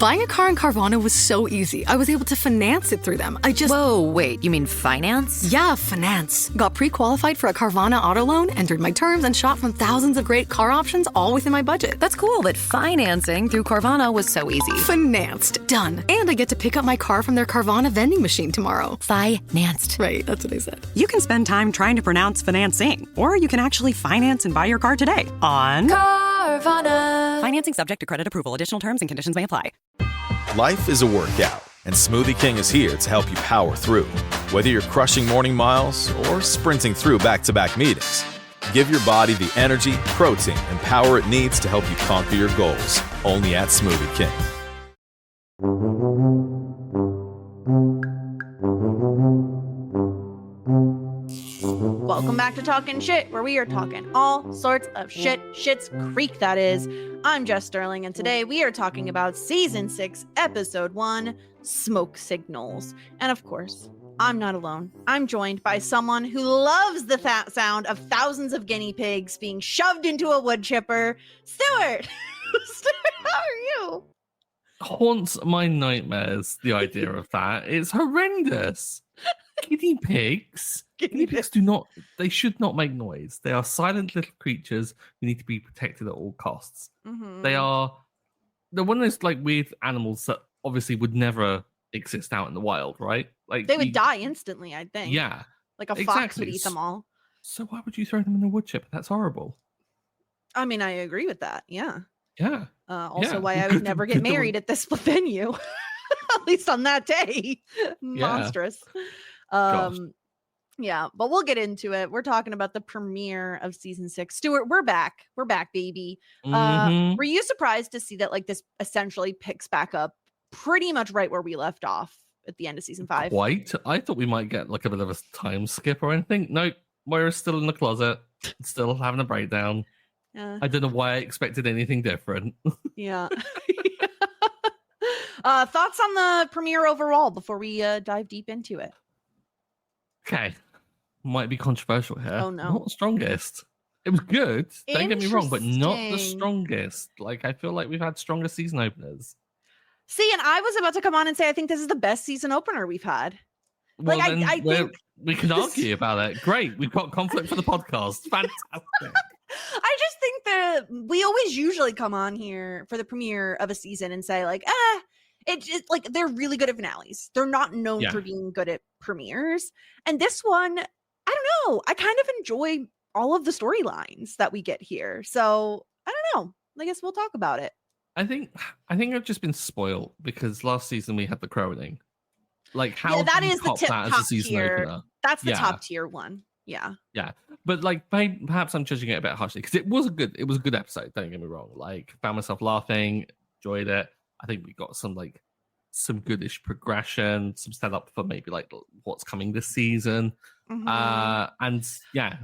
Buying a car in Carvana was so easy. I was able to finance it through them. Whoa, wait, you mean finance? Yeah, finance. Got pre-qualified for a Carvana auto loan, entered my terms, and shot from thousands of great car options all within my budget. That's cool that financing through Carvana was so easy. Financed. Done. And I get to pick up my car from their Carvana vending machine tomorrow. Financed. Right, that's what I said. You can spend time trying to pronounce financing, or you can actually finance and buy your car today on Carvana. Financing subject to credit approval. Additional terms and conditions may apply. Life is a workout, and Smoothie King is here to help you power through. Whether you're crushing morning miles or sprinting through back-to-back meetings, give your body the energy, protein, and power it needs to help you conquer your goals. Only at Smoothie King. Welcome back to Talking Shit, where we are talking all sorts of shit. Schitt's Creek, that is. I'm Jess Sterling, and today we are talking about Season 6, Episode 1, Smoke Signals. And of course, I'm not alone. I'm joined by someone who loves the sound of thousands of guinea pigs being shoved into a wood chipper. Stuart! Stuart, how are you? Haunts my nightmares, the idea of that. It's horrendous. Guinea pigs. Guinea pigs they should not make noise. They are silent little creatures who need to be protected at all costs. Mm-hmm. They're one of those like weird animals that obviously would never exist out in the wild, right? Like They would die instantly, I think. Yeah. Like a fox would eat them all. So why would you throw them in a wood chipper? That's horrible. I mean, I agree with that. Yeah. Yeah. Also, why I would never get married at this venue, at least on that day. Monstrous. Yeah, but we'll get into it. We're talking about the premiere of season 6. Stuart, we're back. We're back, baby. Were you surprised to see that like this essentially picks back up pretty much right where we left off at the end of season 5? Quite. I thought we might get like a bit of a time skip or anything. Nope. Moira's still in the closet, still having a breakdown. I don't know why I expected anything different. Yeah. Thoughts on the premiere overall before we dive deep into it? Okay. Might be controversial here. Oh, no. Not the strongest. It was good. Don't get me wrong, but not the strongest. Like, I feel like we've had stronger season openers. See, and I was about to come on and say, I think this is the best season opener we've had. Well, like, then I think we can argue about it. Great. We've got conflict for the podcast. Fantastic. I just think that we always usually come on here for the premiere of a season and say like, it's like they're really good at finales. They're not known for being good at premieres. And this one, I don't know. I kind of enjoy all of the storylines that we get here. So I don't know. I guess we'll talk about it. I think I've just been spoiled because last season we had the crowning. Like how that is the top tier. Opener? That's the top tier one. Yeah. Yeah. But like perhaps I'm judging it a bit harshly because it was a good episode, don't get me wrong. Like found myself laughing, enjoyed it. I think we got some goodish progression, some setup for maybe like what's coming this season. Mm-hmm. And yeah,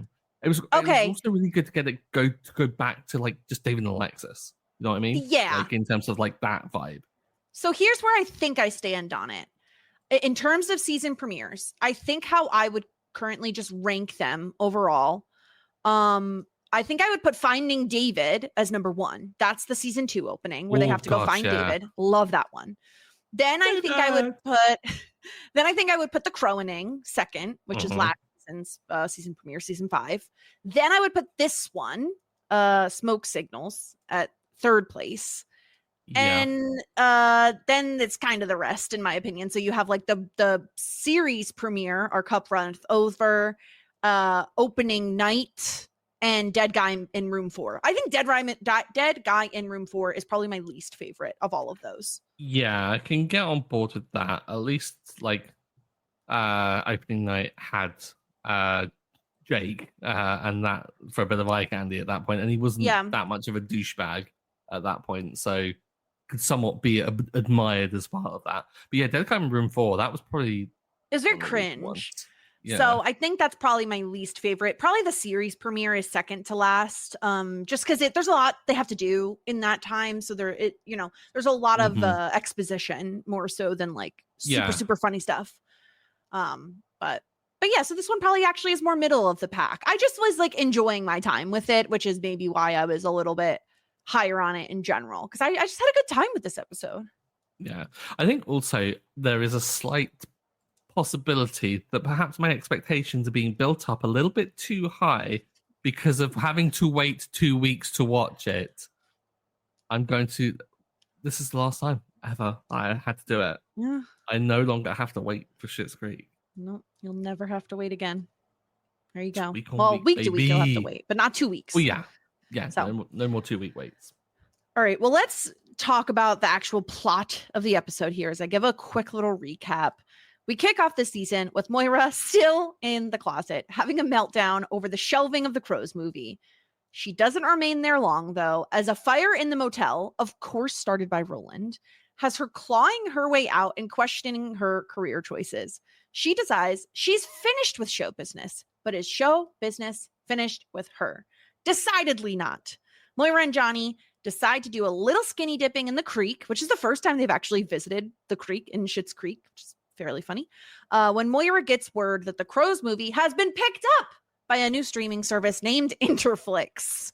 it was okay. It was also really good to go back to like just David and Alexis. You know what I mean? Yeah. Like in terms of like that vibe. So here's where I think I stand on it. In terms of season premieres, I think how I would currently just rank them overall. I think I would put Finding David as number 1. That's the season 2 opening where they have to go find David. Love that one. Then I think I would put The Crowaning second, which is last season's season premiere, season 5. Then I would put this one, Smoke Signals, at 3rd place. Yeah. And then it's kind of the rest, in my opinion. So you have like the series premiere, Our Cup Runneth Over, opening night, and Dead Guy in Room 4. I think Dead Guy in Room 4 is probably my least favorite of all of those. Yeah, I can get on board with that. At least like opening night had Jake and that for a bit of eye candy at that point, and he wasn't that much of a douchebag at that point, so could somewhat be admired as part of that. But yeah, Dead Guy in Room 4, that was probably... It was very cringe. Yeah. So I think that's probably my least favorite. Probably the series premiere is second to last. Just because there's a lot they have to do in that time. So there's a lot of exposition more so than like super funny stuff. But yeah, so this one probably actually is more middle of the pack. I just was like enjoying my time with it, which is maybe why I was a little bit higher on it in general, because I just had a good time with this episode. Yeah. I think also there is a slight possibility that perhaps my expectations are being built up a little bit too high because of having to wait 2 weeks to watch it. This is the last time ever I had to do it. Yeah. I no longer have to wait for Schitt's Creek. No, you'll never have to wait again. There you go. Week on Well, week, week to week you'll have to baby. wait, but not 2 weeks. Well, yeah. Yeah, So- no more 2 week waits. All right. Well, let's talk about the actual plot of the episode here as I give a quick little recap. We kick off this season with Moira still in the closet, having a meltdown over the shelving of the Crows movie. She doesn't remain there long, though, as a fire in the motel, of course started by Roland, has her clawing her way out and questioning her career choices. She decides she's finished with show business, but is show business finished with her? Decidedly not. Moira and Johnny decide to do a little skinny dipping in the creek, which is the first time they've actually visited the creek in Schitt's Creek, which is fairly funny. When Moira gets word that the Crows movie has been picked up by a new streaming service named Interflix.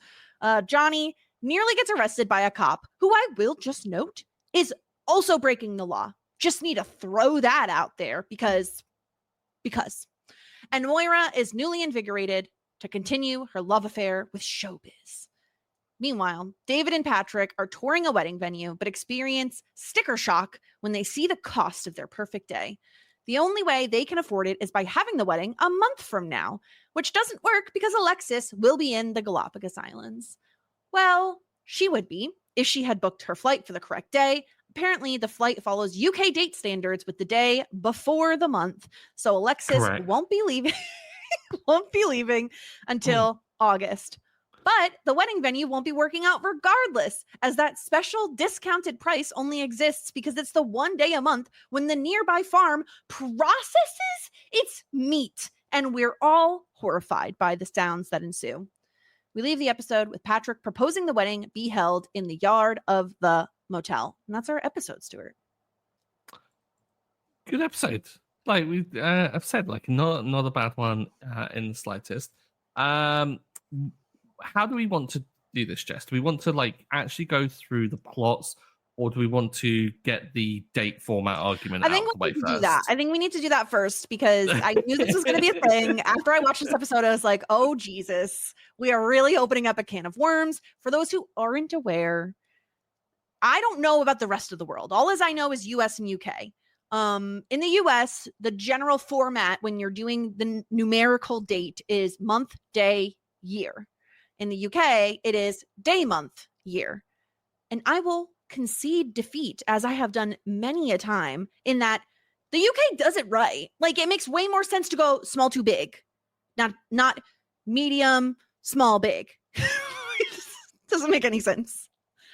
Johnny nearly gets arrested by a cop who, I will just note, is also breaking the law. Just need to throw that out there because. And Moira is newly invigorated to continue her love affair with showbiz. Meanwhile, David and Patrick are touring a wedding venue, but experience sticker shock when they see the cost of their perfect day. The only way they can afford it is by having the wedding a month from now, which doesn't work because Alexis will be in the Galapagos Islands. Well, she would be if she had booked her flight for the correct day. Apparently, the flight follows UK date standards with the day before the month. So Alexis Correct. won't be leaving until August. But the wedding venue won't be working out regardless, as that special discounted price only exists because it's the one day a month when the nearby farm processes its meat. And we're all horrified by the sounds that ensue. We leave the episode with Patrick proposing the wedding be held in the yard of the motel. And that's our episode, Stuart. Good episode. Like I've said, like not a bad one in the slightest. How do we want to do this, Jess? Do we want to like actually go through the plots, or do we want to get the date format argument I think out the way we need to first? do that. I think we need to do that first because I knew this was going to be a thing. After I watched this episode, I was like, oh, Jesus, we are really opening up a can of worms. For those who aren't aware, I don't know about the rest of the world. All as I know is US and UK. In the US, the general format when you're doing the numerical date is month, day, year. In the UK, it is day, month, year. And I will concede defeat, as I have done many a time, in that the UK does it right. Like, it makes way more sense to go small to big, not medium, small, big. It doesn't make any sense.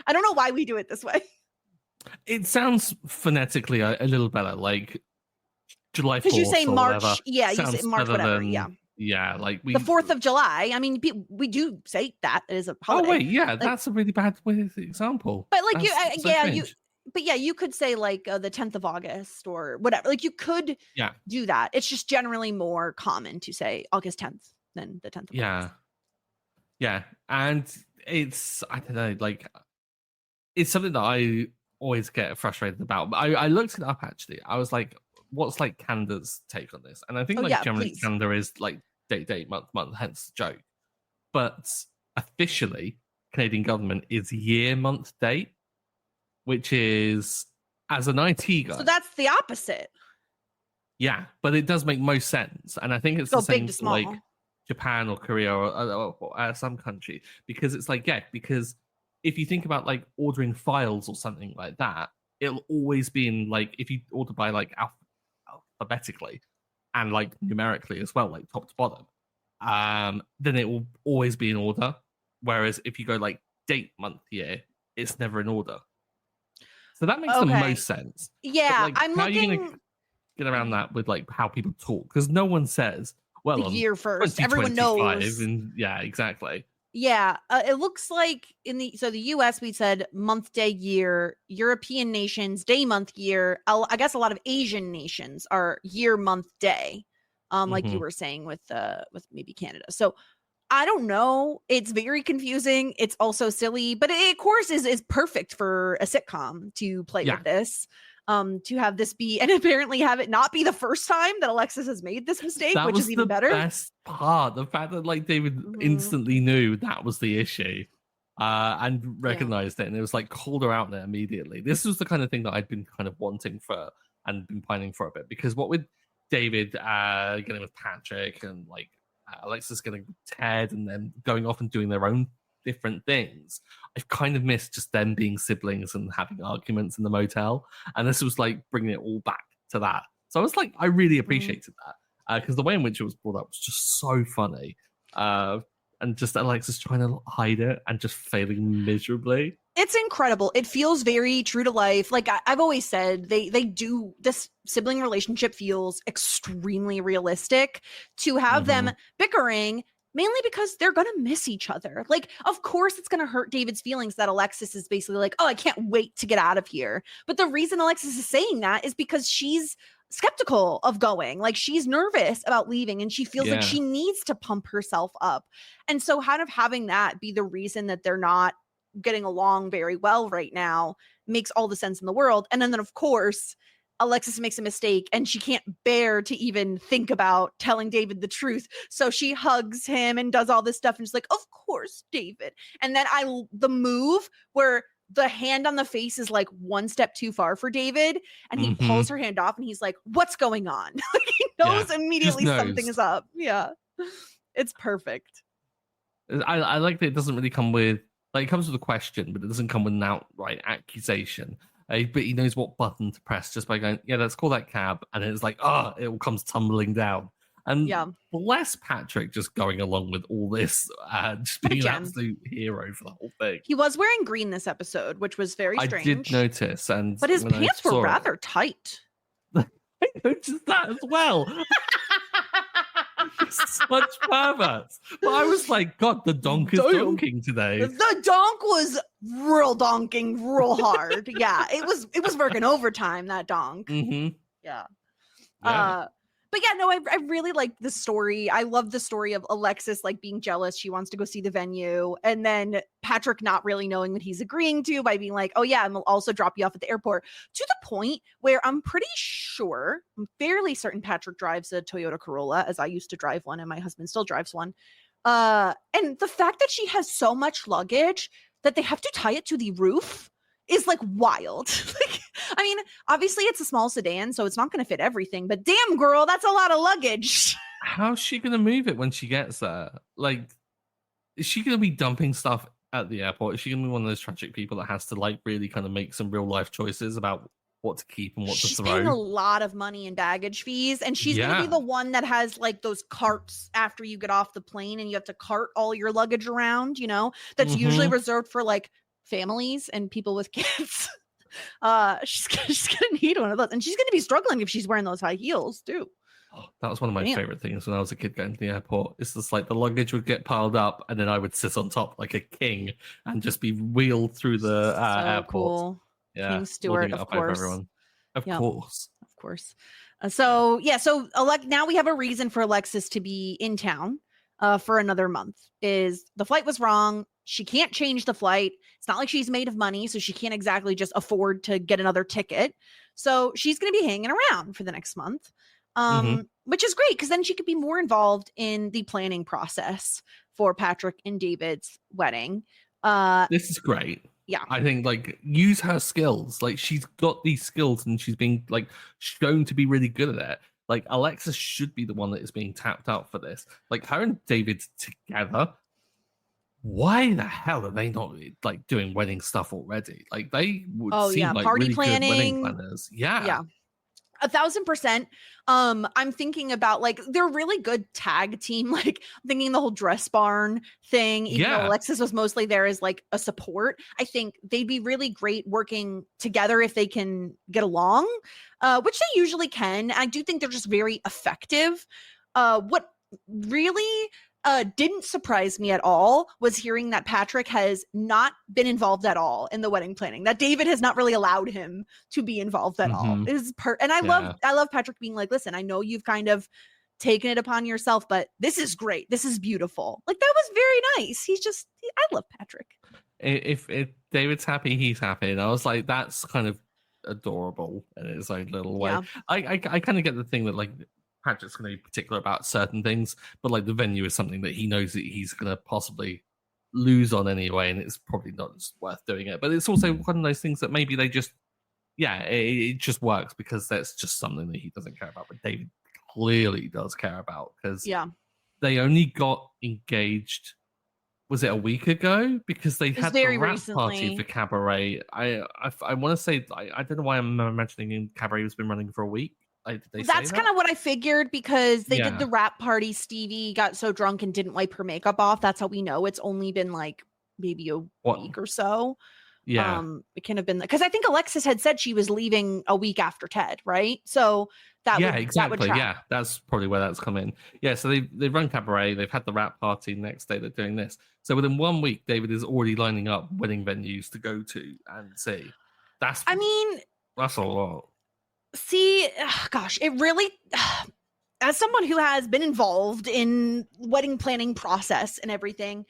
I don't know why we do it this way. It sounds phonetically a little better, like July 4th. Because you say or March, whatever. yeah, you Sounds say March, better whatever, than- yeah. Yeah, like The 4th of July. I mean, we do say that it is a holiday. Oh wait, yeah, that's a really bad example. But like That's so strange. you could say like the 10th of August or whatever. Like you could do that. It's just generally more common to say August 10th than the 10th of August. Yeah. And it's, I don't know, like it's something that I always get frustrated about. I looked it up actually. I was like, what's like Canada's take on this? And I think generally please. Canada is like date, month, hence the joke. But officially, Canadian government is year, month, date, which is, as an IT guy. So that's the opposite. Yeah, but it does make most sense. And I think it's Go the same big to for like small. Japan or Korea or some country. Because it's like, because if you think about like ordering files or something like that, it'll always be in like, if you order by like alphabetically and like numerically as well, like top to bottom, then it will always be in order. Whereas if you go like date, month, year, it's never in order. So that makes the most sense. Yeah, but, like, I'm how looking. are you gonna get around that with like how people talk? Because no one says, well, The year first. Everyone 2025, knows. And yeah, exactly. Yeah, it looks like the US we said month, day, year. European nations day, month, year. I guess a lot of Asian nations are year, month, day. Like you were saying with maybe Canada. So I don't know. It's very confusing. It's also silly, but it, of course, is perfect for a sitcom to play with this. To have this be, and apparently have it not be the first time that Alexis has made this mistake, which is even better. That was the best part. The fact that like David instantly knew that was the issue, and recognized it, and it was like called her out there immediately. This was the kind of thing that I'd been kind of wanting for and been pining for a bit, because what with David getting with Patrick and like Alexis getting with Ted and then going off and doing their own different things, I've kind of missed just them being siblings and having arguments in the motel, and this was like bringing it all back to that. So I was like, I really appreciated that, because the way in which it was brought up was just so funny, and just Alexis trying to hide it and just failing miserably. It's incredible. It feels very true to life. Like I've always said, they do, this sibling relationship feels extremely realistic. To have them bickering mainly because they're going to miss each other. Like, of course, it's going to hurt David's feelings that Alexis is basically like, oh, I can't wait to get out of here. But the reason Alexis is saying that is because she's skeptical of going. Like, she's nervous about leaving, and she feels like she needs to pump herself up. And so kind of having that be the reason that they're not getting along very well right now makes all the sense in the world. And then of course, Alexis makes a mistake and she can't bear to even think about telling David the truth. So she hugs him and does all this stuff. And she's like, of course, David. And then the move where the hand on the face is like one step too far for David. And he pulls her hand off and he's like, what's going on? He knows immediately something is up. Yeah. It's perfect. I like that it doesn't really come with, like, it comes with a question, but it doesn't come with an outright accusation. But he knows what button to press just by going, yeah, let's call that cab. And it's like, it all comes tumbling down. And bless Patrick just going along with all this, just being an absolute hero for the whole thing. He was wearing green this episode, which was very strange. I did notice. But his pants were rather tight. I noticed that as well. Such perverts. But I was like, God, the donk is donking today. The donk was real donking real hard. Yeah, it was working overtime, that donk. Yeah. But yeah, no, I really liked the story. I love the story of Alexis like being jealous. She wants to go see the venue. And then Patrick not really knowing what he's agreeing to by being like, oh yeah, and we'll also drop you off at the airport, to the point where I'm fairly certain Patrick drives a Toyota Corolla, as I used to drive one and my husband still drives one. And the fact that she has so much luggage that they have to tie it to the roof is like wild. Like, I mean, obviously it's a small sedan, so it's not going to fit everything, but damn girl, that's a lot of luggage. How's she going to move it when she gets there? Like, is she going to be dumping stuff at the airport? Is she going to be one of those tragic people that has to like really kind of make some real life choices about what to keep and what to throw? She's paying a lot of money in baggage fees, and she's going to be the one that has like those carts after you get off the plane and you have to cart all your luggage around, you know, that's usually reserved for like families and people with kids. She's gonna need one of those, and she's gonna be struggling if she's wearing those high heels too. That was one of my favorite things when I was a kid going to the airport. It's just like the luggage would get piled up and then I would sit on top like a king and just be wheeled through the airport. Cool. Yeah, King Stuart, of course. Of course. So now we have a reason for Alexis to be in town for another month. Is the flight was wrong. She can't change the flight. It's not like she's made of money, so she can't exactly just afford to get another ticket. So she's going to be hanging around for the next month, which is great because then she could be more involved in the planning process for Patrick and David's wedding. This is great. Yeah. I think like use her skills. Like she's got these skills and she's being like shown to be really good at it. Like Alexis should be the one that is being tapped out for this. Like her and David together. Why the hell are they not like doing wedding stuff already? Like they would seem like party really planning. Good wedding planners. Yeah. 1,000%. I'm thinking about like they're really good tag team. Like I'm thinking the whole dress barn thing. Even though Alexis was mostly there as like a support, I think they'd be really great working together if they can get along, which they usually can. I do think they're just very effective. What really didn't surprise me at all was hearing that Patrick has not been involved at all in the wedding planning, that David has not really allowed him to be involved at all. And I love Patrick being like, listen, I know you've kind of taken it upon yourself, but this is great. This is beautiful. Like, that was very nice. I love Patrick. If David's happy, he's happy. And I was like, that's kind of adorable in its own little way. Yeah. I kind of get the thing that like Patrick's going to be particular about certain things, but like the venue is something that he knows that he's going to possibly lose on anyway, and it's probably not worth doing it. But it's also one of those things that maybe they just, it just works because that's just something that he doesn't care about. But David clearly does care about, because they only got engaged. Was it a week ago? Because they had the wrap party for Cabaret. I want to say, I don't know why I'm imagining Cabaret has been running for a week. That's kind of what I figured, because they did the wrap party. Stevie got so drunk and didn't wipe her makeup off. That's how we know it's only been like maybe a week or so. Yeah. It can have been because I think Alexis had said she was leaving a week after Ted, right? So exactly. That's probably where that's come in. Yeah, so they've run Cabaret, they've had the wrap party, next day they're doing this. So within 1 week, David is already lining up wedding venues to go to and see. That's a lot. See, gosh, it really, as someone who has been involved in wedding planning process and everything,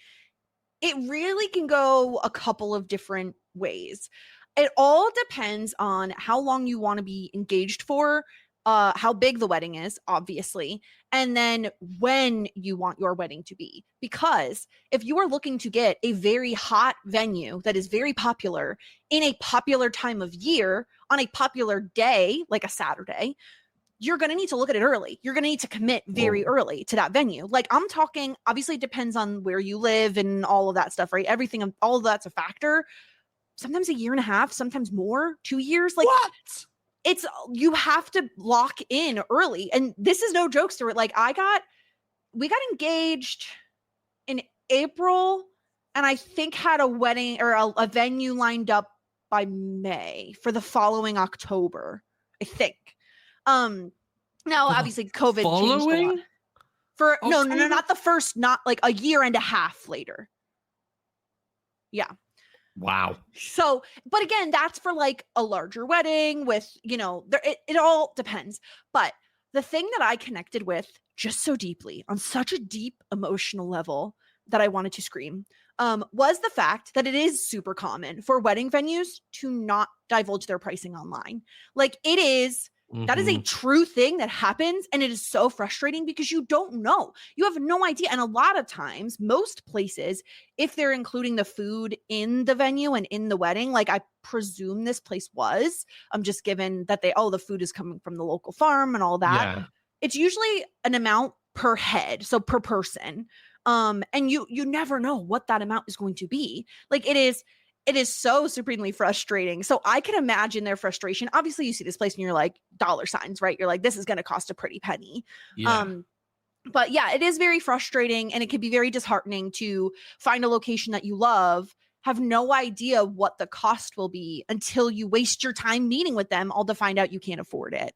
it really can go a couple of different ways. It all depends on how long you want to be engaged for, how big the wedding is, obviously, and then when you want your wedding to be. Because if you are looking to get a very hot venue that is very popular in a popular time of year on a popular day, like a Saturday, you're going to need to look at it early. You're going to need to commit very early to that venue. Like, I'm talking, obviously it depends on where you live and all of that stuff, right? Everything, all of that's a factor. Sometimes a year and a half, sometimes more, 2 years. Like, what? You have to lock in early. And this is no jokester. Like, we got engaged in April, and I think had a wedding or a venue lined up by May for the following October, I think. Now obviously COVID changed a lot. No, not the first, not like a year and a half later. Yeah. Wow. So, but again, that's for like a larger wedding with, it all depends. But the thing that I connected with just so deeply on such a deep emotional level that I wanted to scream was the fact that it is super common for wedding venues to not divulge their pricing online. Like, it is. That is a true thing that happens, and it is so frustrating because you don't know. You have no idea. And a lot of times, most places, if they're including the food in the venue and in the wedding, like I presume this place was, just given that the food is coming from the local farm and all that. It's usually an amount per head, so per person. And you never know what that amount is going to be. Like, it is so supremely frustrating. So I can imagine their frustration. Obviously, you see this place and you're like, dollar signs, right? You're like, this is going to cost a pretty penny. Yeah. But yeah, it is very frustrating, and it can be very disheartening to find a location that you love, have no idea what the cost will be until you waste your time meeting with them, all to find out you can't afford it.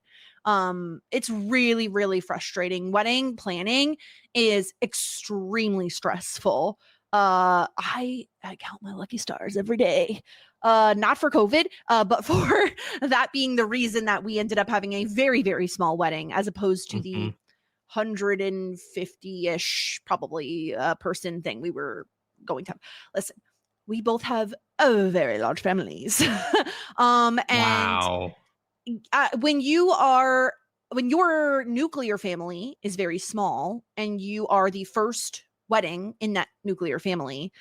It's really, really frustrating. Wedding planning is extremely stressful. I count my lucky stars every day. Not for COVID, but for that being the reason that we ended up having a very, very small wedding as opposed to the 150-ish probably person thing we were going to have. Listen, we both have very large families. And wow. When your nuclear family is very small and you are the first wedding in that nuclear family,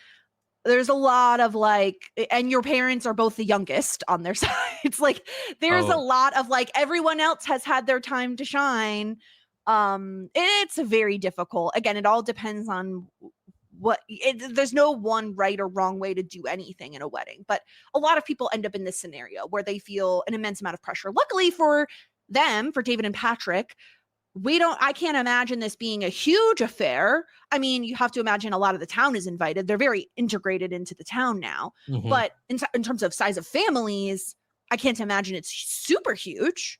there's a lot of like, and your parents are both the youngest on their side. It's like, there's a lot of like, everyone else has had their time to shine. It's very difficult. Again, it all depends on there's no one right or wrong way to do anything in a wedding, but a lot of people end up in this scenario where they feel an immense amount of pressure. Luckily for them, for David and Patrick, I can't imagine this being a huge affair. I mean, you have to imagine a lot of the town is invited. They're very integrated into the town now. But in terms of size of families, I can't imagine it's super huge.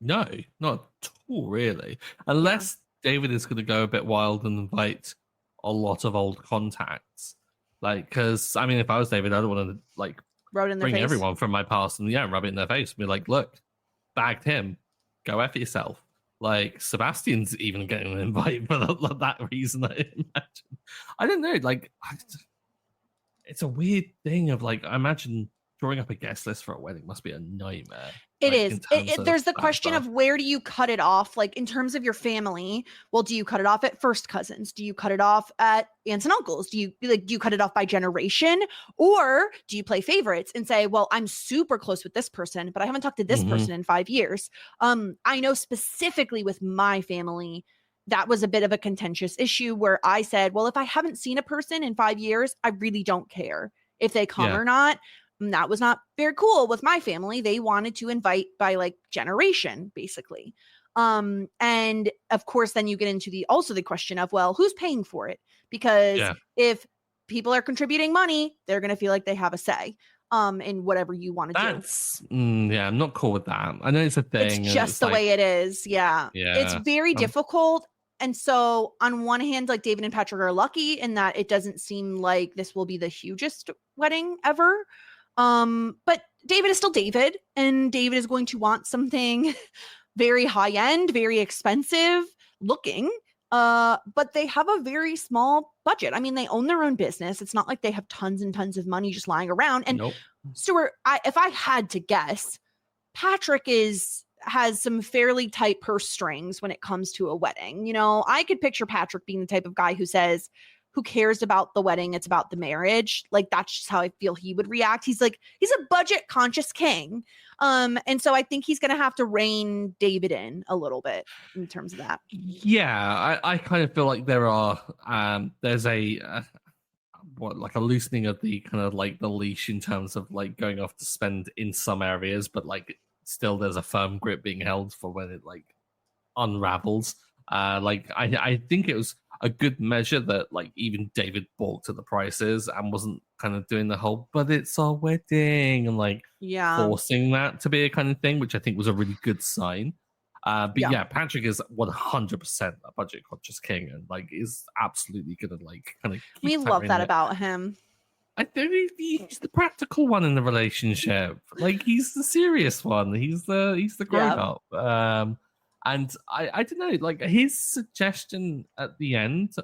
No, not at all, really. Unless David is going to go a bit wild and invite a lot of old contacts. Like, because, I mean, if I was David, I don't want to, like, bring everyone from my past and, rub it in their face and be like, look, bagged him. Go F yourself. Like Sebastian's even getting an invite for that reason. I imagine. I don't know. Like, it's a weird thing of like, I imagine drawing up a guest list for a wedding must be a nightmare. It like, is. There's the question of where do you cut it off? Like in terms of your family, well, do you cut it off at first cousins? Do you cut it off at aunts and uncles? Do you cut it off by generation? Or do you play favorites and say, well, I'm super close with this person, but I haven't talked to this person in 5 years. I know specifically with my family, that was a bit of a contentious issue where I said, well, if I haven't seen a person in 5 years, I really don't care if they come or not. And that was not very cool with my family. They wanted to invite by like generation, basically. And of course, then you get into the question of, well, who's paying for it? Because if people are contributing money, they're going to feel like they have a say in whatever you want to do. Yeah, I'm not cool with that. I know it's a thing. It's just the way it is. Yeah. It's very difficult. And so on one hand, like David and Patrick are lucky in that it doesn't seem like this will be the hugest wedding ever. But David is still David, and David is going to want something very high end, very expensive looking. But they have a very small budget. I mean, they own their own business. It's not like they have tons and tons of money just lying around. And Stuart, if I had to guess, Patrick has some fairly tight purse strings when it comes to a wedding. You know, I could picture Patrick being the type of guy who says, who cares about the wedding? It's about the marriage. Like, that's just how I feel he would react. He's a budget conscious king. And so I think he's going to have to rein David in a little bit in terms of that. Yeah, I kind of feel like there's a loosening of the kind of like the leash in terms of like going off to spend in some areas, but like still there's a firm grip being held for when it like unravels. I think it was a good measure that like even David balked at the prices and wasn't kind of doing the whole, but it's our wedding and like forcing that to be a kind of thing, which I think was a really good sign. Patrick is 100% a budget conscious king and like is absolutely gonna like kind of. We love that about him. I think he's the practical one in the relationship. Like he's the serious one. He's the grown up. And I don't know, like his suggestion at the end,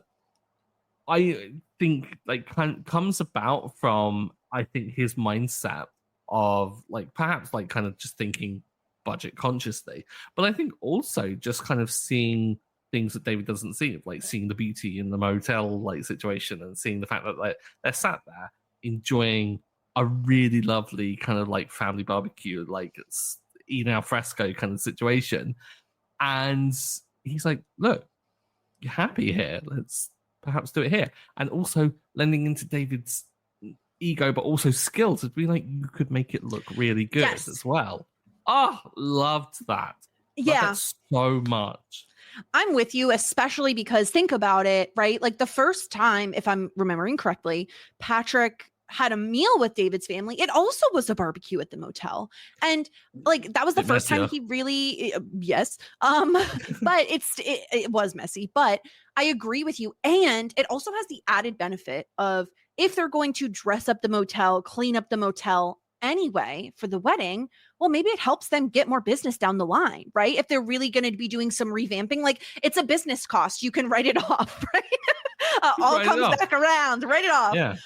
I think like comes about from I think his mindset of like perhaps like kind of just thinking budget consciously, but I think also just kind of seeing things that David doesn't see, like seeing the beauty in the motel like situation and seeing the fact that like they're sat there enjoying a really lovely kind of like family barbecue, like it's eating al fresco kind of situation. And he's like, look, you're happy here. Let's perhaps do it here. And also lending into David's ego, but also skill to be like, you could make it look really good as well. Oh, loved that. Loved that so much. I'm with you, especially because think about it, right? Like the first time, if I'm remembering correctly, Patrick had a meal with David's family. It also was a barbecue at the motel. And like, that was the first time he really, but it was messy, but I agree with you. And it also has the added benefit of if they're going to dress up the motel, clean up the motel anyway for the wedding, well, maybe it helps them get more business down the line, right? If they're really going to be doing some revamping, like it's a business cost, you can write it off, right? All comes back around, write it off. Yeah.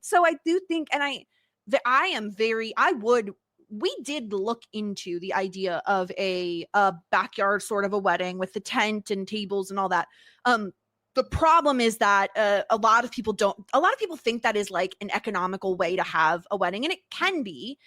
So I do think, and we did look into the idea of a backyard sort of a wedding with the tent and tables and all that. The problem is that a lot of people think that is like an economical way to have a wedding, and it can be,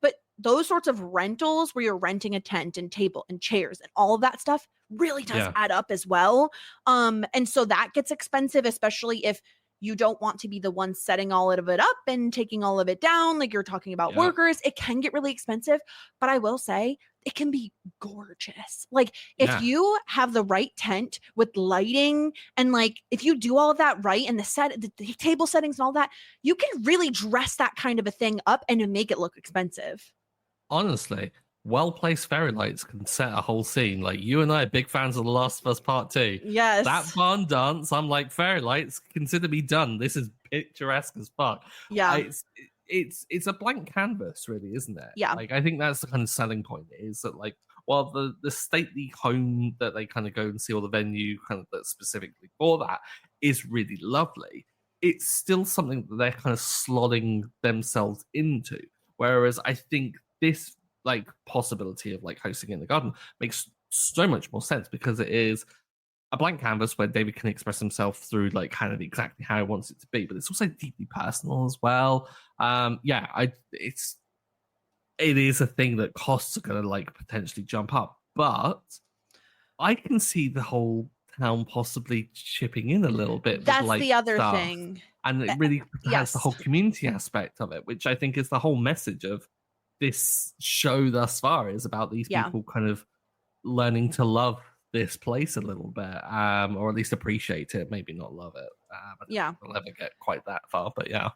but those sorts of rentals where you're renting a tent and table and chairs and all of that stuff really does add up as well. And so that gets expensive, especially if you don't want to be the one setting all of it up and taking all of it down. Like you're talking about workers, it can get really expensive, but I will say it can be gorgeous. Like if you have the right tent with lighting and like, if you do all of that right and the table settings and all that, you can really dress that kind of a thing up and make it look expensive. Honestly, well-placed fairy lights can set a whole scene. Like you and I are big fans of The Last of Us Part 2. Yes. That barn dance, I'm like, fairy lights, consider me done. This is picturesque as fuck. Yeah. It's a blank canvas, really, isn't it? Yeah. Like I think that's the kind of selling point is that like while the stately home that they kind of go and see, or the venue kind of that's specifically for that, is really lovely, it's still something that they're kind of slotting themselves into. Whereas I think this like possibility of like hosting in the garden makes so much more sense, because it is a blank canvas where David can express himself through like kind of exactly how he wants it to be, but it's also deeply personal as well. It is a thing that costs are going to like potentially jump up, but I can see the whole town possibly chipping in a little bit. That's with, like, the other stuff. thing. And it really has Yes. the whole community aspect of it, which I think is the whole message of this show thus far, is about these people kind of learning to love this place a little bit, or at least appreciate it, maybe not love it. We'll never get quite that far, but yeah.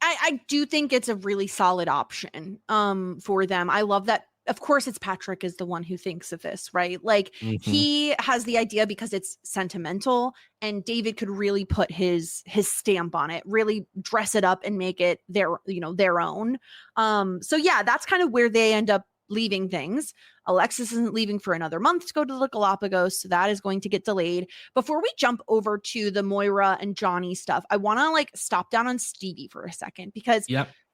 I do think it's a really solid option for them. I love that. Of course, it's Patrick is the one who thinks of this, right? Like he has the idea because it's sentimental, and David could really put his stamp on it, really dress it up and make it their own. So yeah, that's kind of where they end up leaving things. Alexis isn't leaving for another month to go to the Galapagos, so that is going to get delayed. Before we jump over to the Moira and Johnny stuff, I want to like stop down on Stevie for a second, because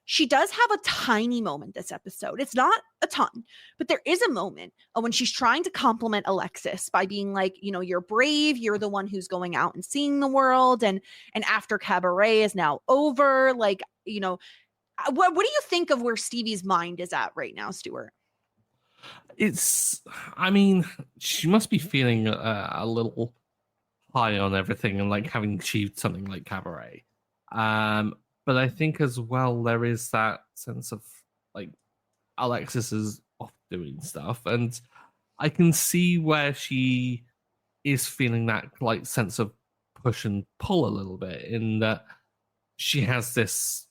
she does have a tiny moment this episode. It's not a ton, but there is a moment when she's trying to compliment Alexis by being like, you're brave, you're the one who's going out and seeing the world, and after Cabaret is now over, like, what do you think of where Stevie's mind is at right now, Stuart? She must be feeling a little high on everything and like having achieved something like Cabaret. But I think as well, there is that sense of like Alexis is off doing stuff, and I can see where she is feeling that like sense of push and pull a little bit, in that she has this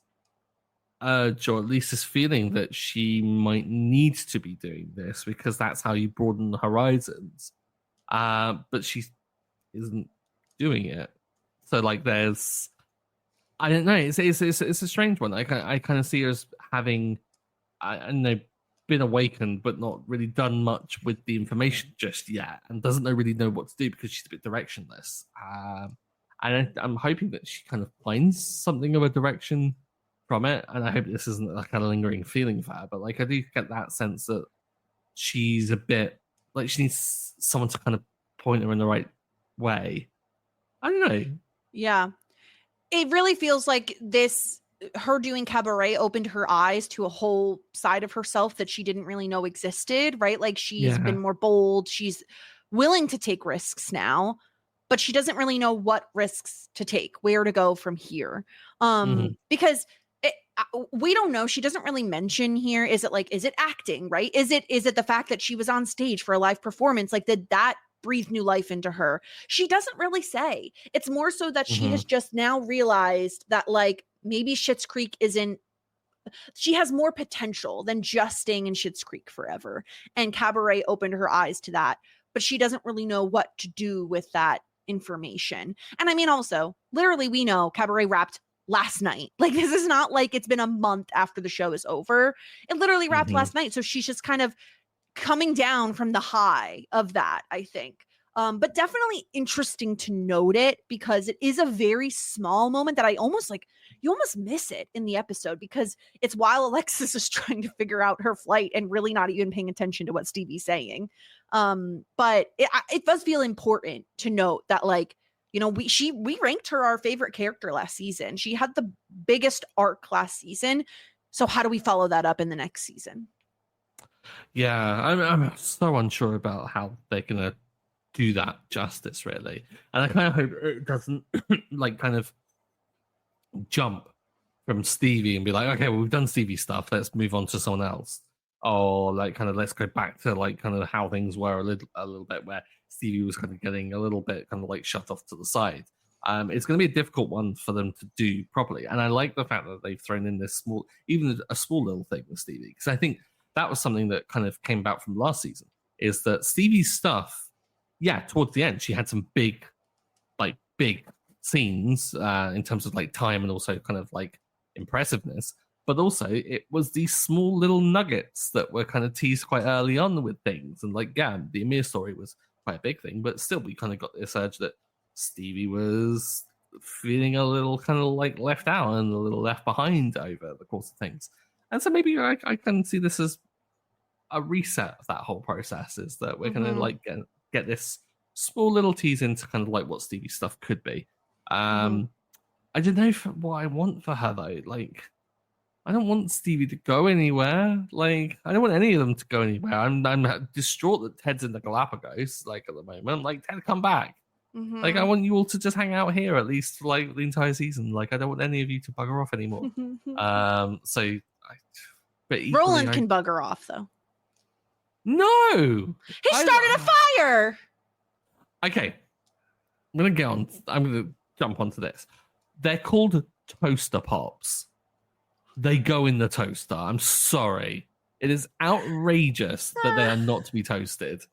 urge, or at least this feeling, that she might need to be doing this because that's how you broaden the horizons. But she isn't doing it. So like there's, I don't know, it's a strange one. I kind of see her as having, I know, been awakened but not really done much with the information just yet, and doesn't really know what to do because she's a bit directionless. And I'm hoping that she kind of finds something of a direction from it, and I hope this isn't like a lingering feeling for her, but like I do get that sense that she's a bit like she needs someone to kind of point her in the right way. I don't know. Yeah, it really feels like her doing Cabaret opened her eyes to a whole side of herself that she didn't really know existed, right? Like she's been more bold, she's willing to take risks now, but she doesn't really know what risks to take, where to go from here. Because we don't know. She doesn't really mention here. Is it acting, right? Is it the fact that she was on stage for a live performance? Like, did that breathe new life into her? She doesn't really say. It's more so that she has just now realized that like maybe Schitt's Creek she has more potential than just staying in Schitt's Creek forever. And Cabaret opened her eyes to that, but she doesn't really know what to do with that information. And I mean, also, literally, we know Cabaret wrapped last night. Like, this is not like it's been a month after the show is over. It literally wrapped last night. So she's just kind of coming down from the high of that, I think. But definitely interesting to note it, because it is a very small moment that you almost miss it in the episode, because it's while Alexis is trying to figure out her flight and really not even paying attention to what Stevie's saying. But it does feel important to note that, like, we ranked her our favorite character last season. She had the biggest arc last season. So how do we follow that up in the next season? Yeah, I'm so unsure about how they're gonna do that justice, really. And I kind of hope it doesn't like kind of jump from Stevie and be like, okay, well, we've done Stevie stuff, let's move on to someone else. Or like kind of let's go back to like kind of how things were a little bit, where Stevie was kind of getting a little bit kind of like shut off to the side. It's going to be a difficult one for them to do properly. And I like the fact that they've thrown in this small little thing with Stevie, because I think that was something that kind of came about from last season, is that Stevie's stuff, towards the end, she had some big scenes in terms of like time and also kind of like impressiveness. but also it was these small little nuggets that were kind of teased quite early on with things. And like, yeah, the Amir story was quite a big thing, but still we kind of got this urge that Stevie was feeling a little kind of like left out and a little left behind over the course of things. And so maybe I can see this as a reset of that whole process, is that we're going to like get this small little tease into kind of like what Stevie's stuff could be. I don't know what I want for her though. Like, I don't want Stevie to go anywhere. Like, I don't want any of them to go anywhere. I'm distraught that Ted's in the Galapagos, like, at the moment. Like, Ted, come back. Like, I want you all to just hang out here at least for, like, the entire season. Like, I don't want any of you to bugger off anymore. But equally, Roland can bugger off, though. No! He started a fire! Okay. I'm going to jump onto this. They're called toaster pops. They go in the toaster. I'm sorry. It is outrageous that they are not to be toasted.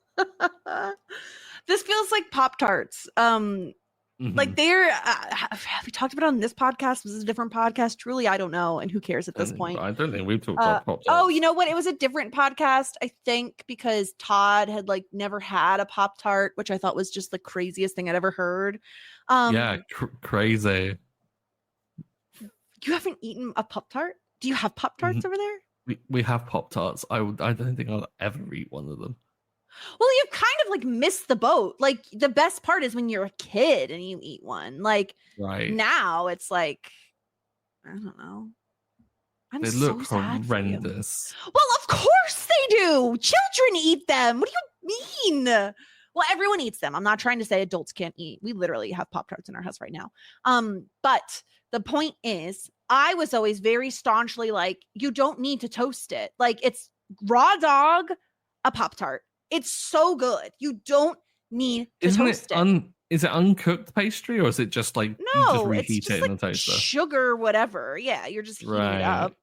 This feels like Pop-Tarts. Like they're, have we talked about it on this podcast? Was this a different podcast? Truly, I don't know. And who cares at this point? I don't think we've talked about Pop-Tarts. Oh, you know what? It was a different podcast, I think, because Todd had like never had a Pop-Tart, which I thought was just the craziest thing I'd ever heard. Crazy. You haven't eaten a Pop-Tart? Do you have Pop-Tarts over there? We have Pop-Tarts. I don't think I'll ever eat one of them. Well, you've kind of like missed the boat. Like the best part is when you're a kid and you eat one. Like now it's like, I don't know. They look horrendous. Well, of course they do. Children eat them. What do you mean? Well, everyone eats them. I'm not trying to say adults can't eat. We literally have Pop-Tarts in our house right now. But the point is, I was always very staunchly like, you don't need to toast it. Like, it's raw dog, a Pop-Tart. It's so good. You don't need to toast it. Is it uncooked pastry, or is it just like you just reheat it in the toaster? Sugar, whatever. Yeah, you're just heating it up.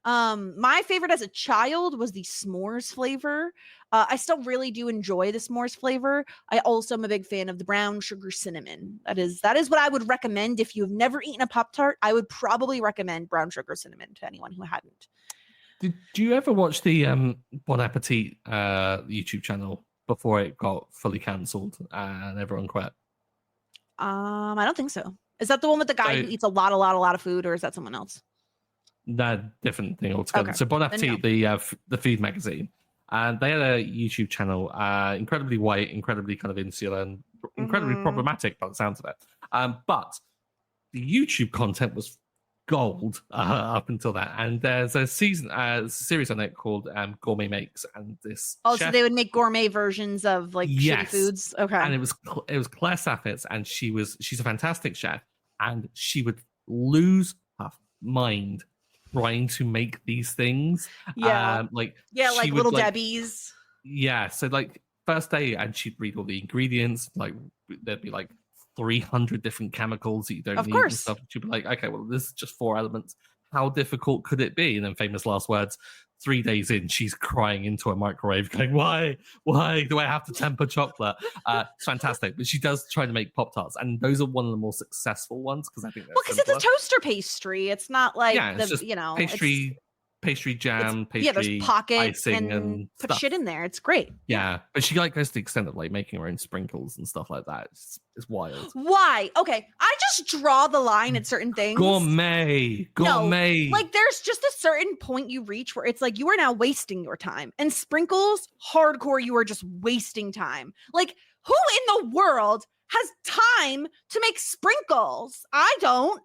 My favorite as a child was the s'mores flavor. I still really do enjoy the s'mores flavor. I also am a big fan of the brown sugar cinnamon. That is what I would recommend. If you've never eaten a Pop-Tart, I would probably recommend brown sugar cinnamon to anyone who hadn't. Did you ever watch the Bon Appetit YouTube channel before it got fully cancelled and everyone quit? I don't think so. Is that the one with the guy who eats a lot of food, or is that someone else? That different thing altogether. Okay. So Bon Appetit, the food magazine, and they had a YouTube channel, incredibly white, incredibly kind of insular, and incredibly problematic by the sounds of it. But the YouTube content was gold up until that, and there's a series on it called Gourmet Makes, and this chef, so they would make gourmet versions of like shitty foods. Okay. And it was Claire Saffitz, and she's a fantastic chef, and she would lose her mind trying to make these things. Like Little Debbie's. Yeah, so like first day, and she'd read all the ingredients, like there'd be like 300 different chemicals that you don't need and stuff. She'd be like, okay, well, this is just 4 elements. How difficult could it be? And then famous last words, 3 days in, she's crying into a microwave going, why do I have to temper chocolate? It's fantastic. But she does try to make Pop-Tarts, and those are one of the more successful ones because I think because it's a toaster pastry. It's not like pastry jam, pastry, there's pockets icing and put stuff. Shit in there. It's great. Yeah, but she like goes to the extent of like making her own sprinkles and stuff like that. It's wild. Why? Okay, I just draw the line at certain things. Gourmet. No, like there's just a certain point you reach where it's like you are now wasting your time. And sprinkles, hardcore, you are just wasting time. Like, who in the world has time to make sprinkles? I don't.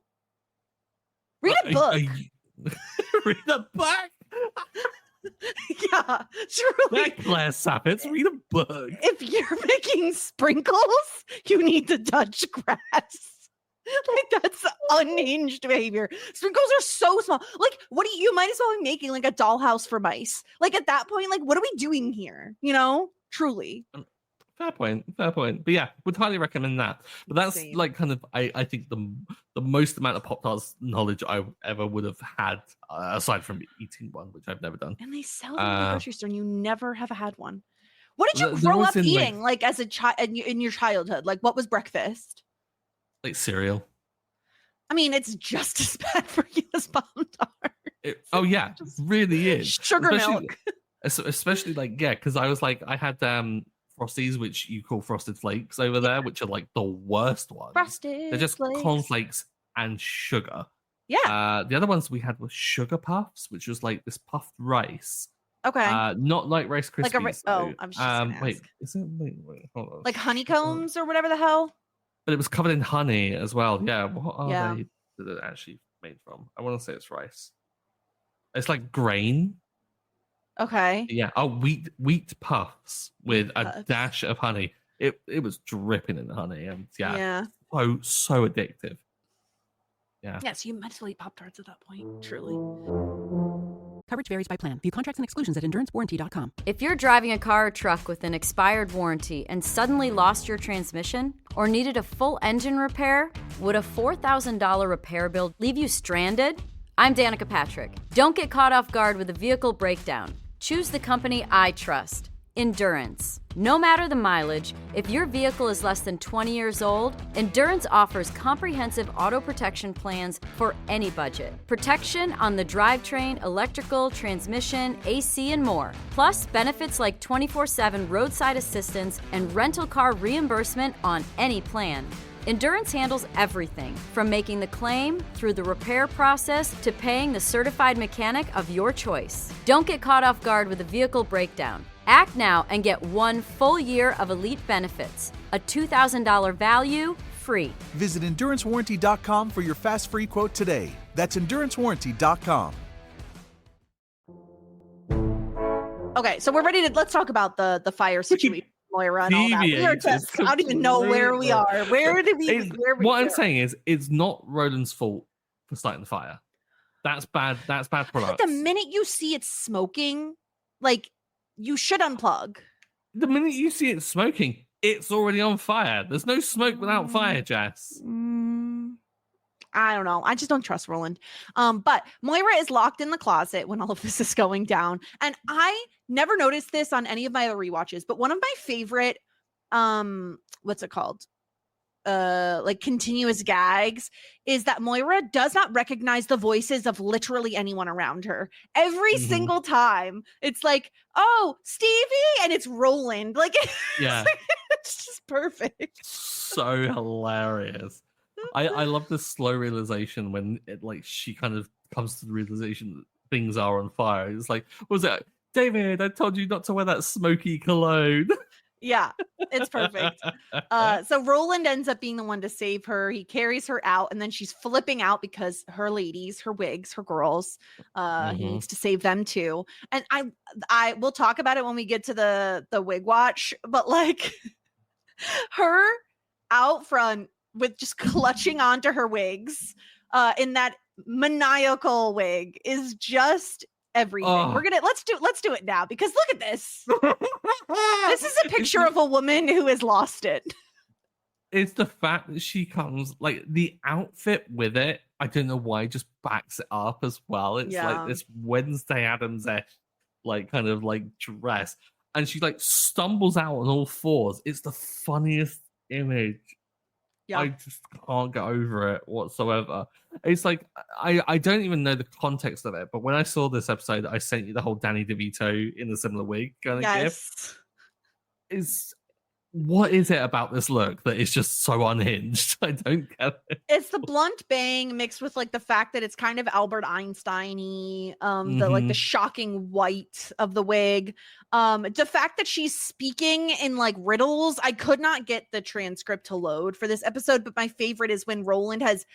Read a book. Read a book. Yeah, truly. Claire Saffitz, read a book. If you're making sprinkles, you need the Dutch grass. Like, that's unhinged behavior. Sprinkles are so small. Like, you might as well be making like a dollhouse for mice. Like, at that point, like, what are we doing here? You know, truly. Fair point. But yeah, would highly recommend that. But that's like kind of, I think the most amount of Pop-Tarts knowledge I ever would have had, aside from eating one, which I've never done. And they sell them in the grocery store, and you never have had one. What did you grow up eating, like as a child in your childhood? Like, what was breakfast? Like cereal. I mean, it's just as bad for you as Pop-Tarts. Oh yeah, really is. Sugar Especially- milk. Especially like, yeah, because I was like, I had Frosties, which you call Frosted Flakes over there, which are like the worst ones. Frosted They're just Flakes. cornflakes and sugar. Yeah. The other ones we had were sugar puffs, which was like this puffed rice. Okay. Not like Rice Krispies. Oh, I was just gonna wait, ask. is it? Wait, hold on. Like honeycombs or whatever the hell. But it was covered in honey as well. Yeah. What are Yeah. they that it actually made from? I want to say it's rice. It's like grain. Okay. Yeah. Oh, wheat puffs with a Puffs. dash of honey. It was dripping in honey, and Yeah. so addictive. Yeah. Yes, you might as well eat Pop-Tarts at that point, truly. Coverage varies by plan. View contracts and exclusions at endurancewarranty.com. If you're driving a car or truck with an expired warranty and suddenly lost your transmission or needed a full engine repair, would a $4,000 repair bill leave you stranded? I'm Danica Patrick. Don't get caught off guard with a vehicle breakdown. Choose the company I trust, Endurance. No matter the mileage, if your vehicle is less than 20 years old, Endurance offers comprehensive auto protection plans for any budget. Protection on the drivetrain, electrical, transmission, AC, and more. Plus, benefits like 24/7 roadside assistance and rental car reimbursement on any plan. Endurance handles everything from making the claim through the repair process to paying the certified mechanic of your choice. Don't get caught off guard with a vehicle breakdown. Act now and get 1 full year of elite benefits. A $2,000 value, free. Visit EnduranceWarranty.com for your fast free quote today. That's EnduranceWarranty.com. Okay, so we're ready to let's talk about the fire situation, Moira, and all that. We are just, I don't even know where we are. Where did we? What I'm saying is, it's not Roland's fault for starting the fire. That's bad. That's bad product. The minute you see it smoking, like, you should unplug. The minute you see it smoking, it's already on fire. There's no smoke without fire, Jess. I don't know. I just don't trust Roland. But Moira is locked in the closet when all of this is going down. And I never noticed this on any of my other rewatches, but one of my favorite, what's it called? Like continuous gags is that Moira does not recognize the voices of literally anyone around her. Every single time it's like, oh, Stevie, and it's Roland. Like, Yeah. it's just perfect. So hilarious. I love the slow realization when it like she kind of comes to the realization that things are on fire. It's like, what was it? David, I told you not to wear that smoky cologne. Yeah, it's perfect. So Roland ends up being the one to save her. He carries her out, and then she's flipping out because her ladies, her wigs, her girls, he needs to save them too. And I will talk about it when we get to the wig watch, but like her out front with just clutching onto her wigs in that maniacal wig is just everything. Let's do it now, because look at this. This is a picture of a woman who has lost it. It's the fact that she comes, like, the outfit with it, I don't know why, just backs it up as well. It's like this Wednesday Addams-esque, like, kind of like dress, and she like stumbles out on all fours. It's the funniest image. Yeah. I just can't get over it whatsoever. It's like, I don't even know the context of it, but when I saw this episode, I sent you the whole Danny DeVito in a similar wig kind of gift. What is it about this look that is just so unhinged? I don't get it. It's the blunt bang mixed with like the fact that it's kind of Albert Einstein-y, the like the shocking white of the wig. The fact that she's speaking in like riddles. I could not get the transcript to load for this episode, but my favorite is when Roland has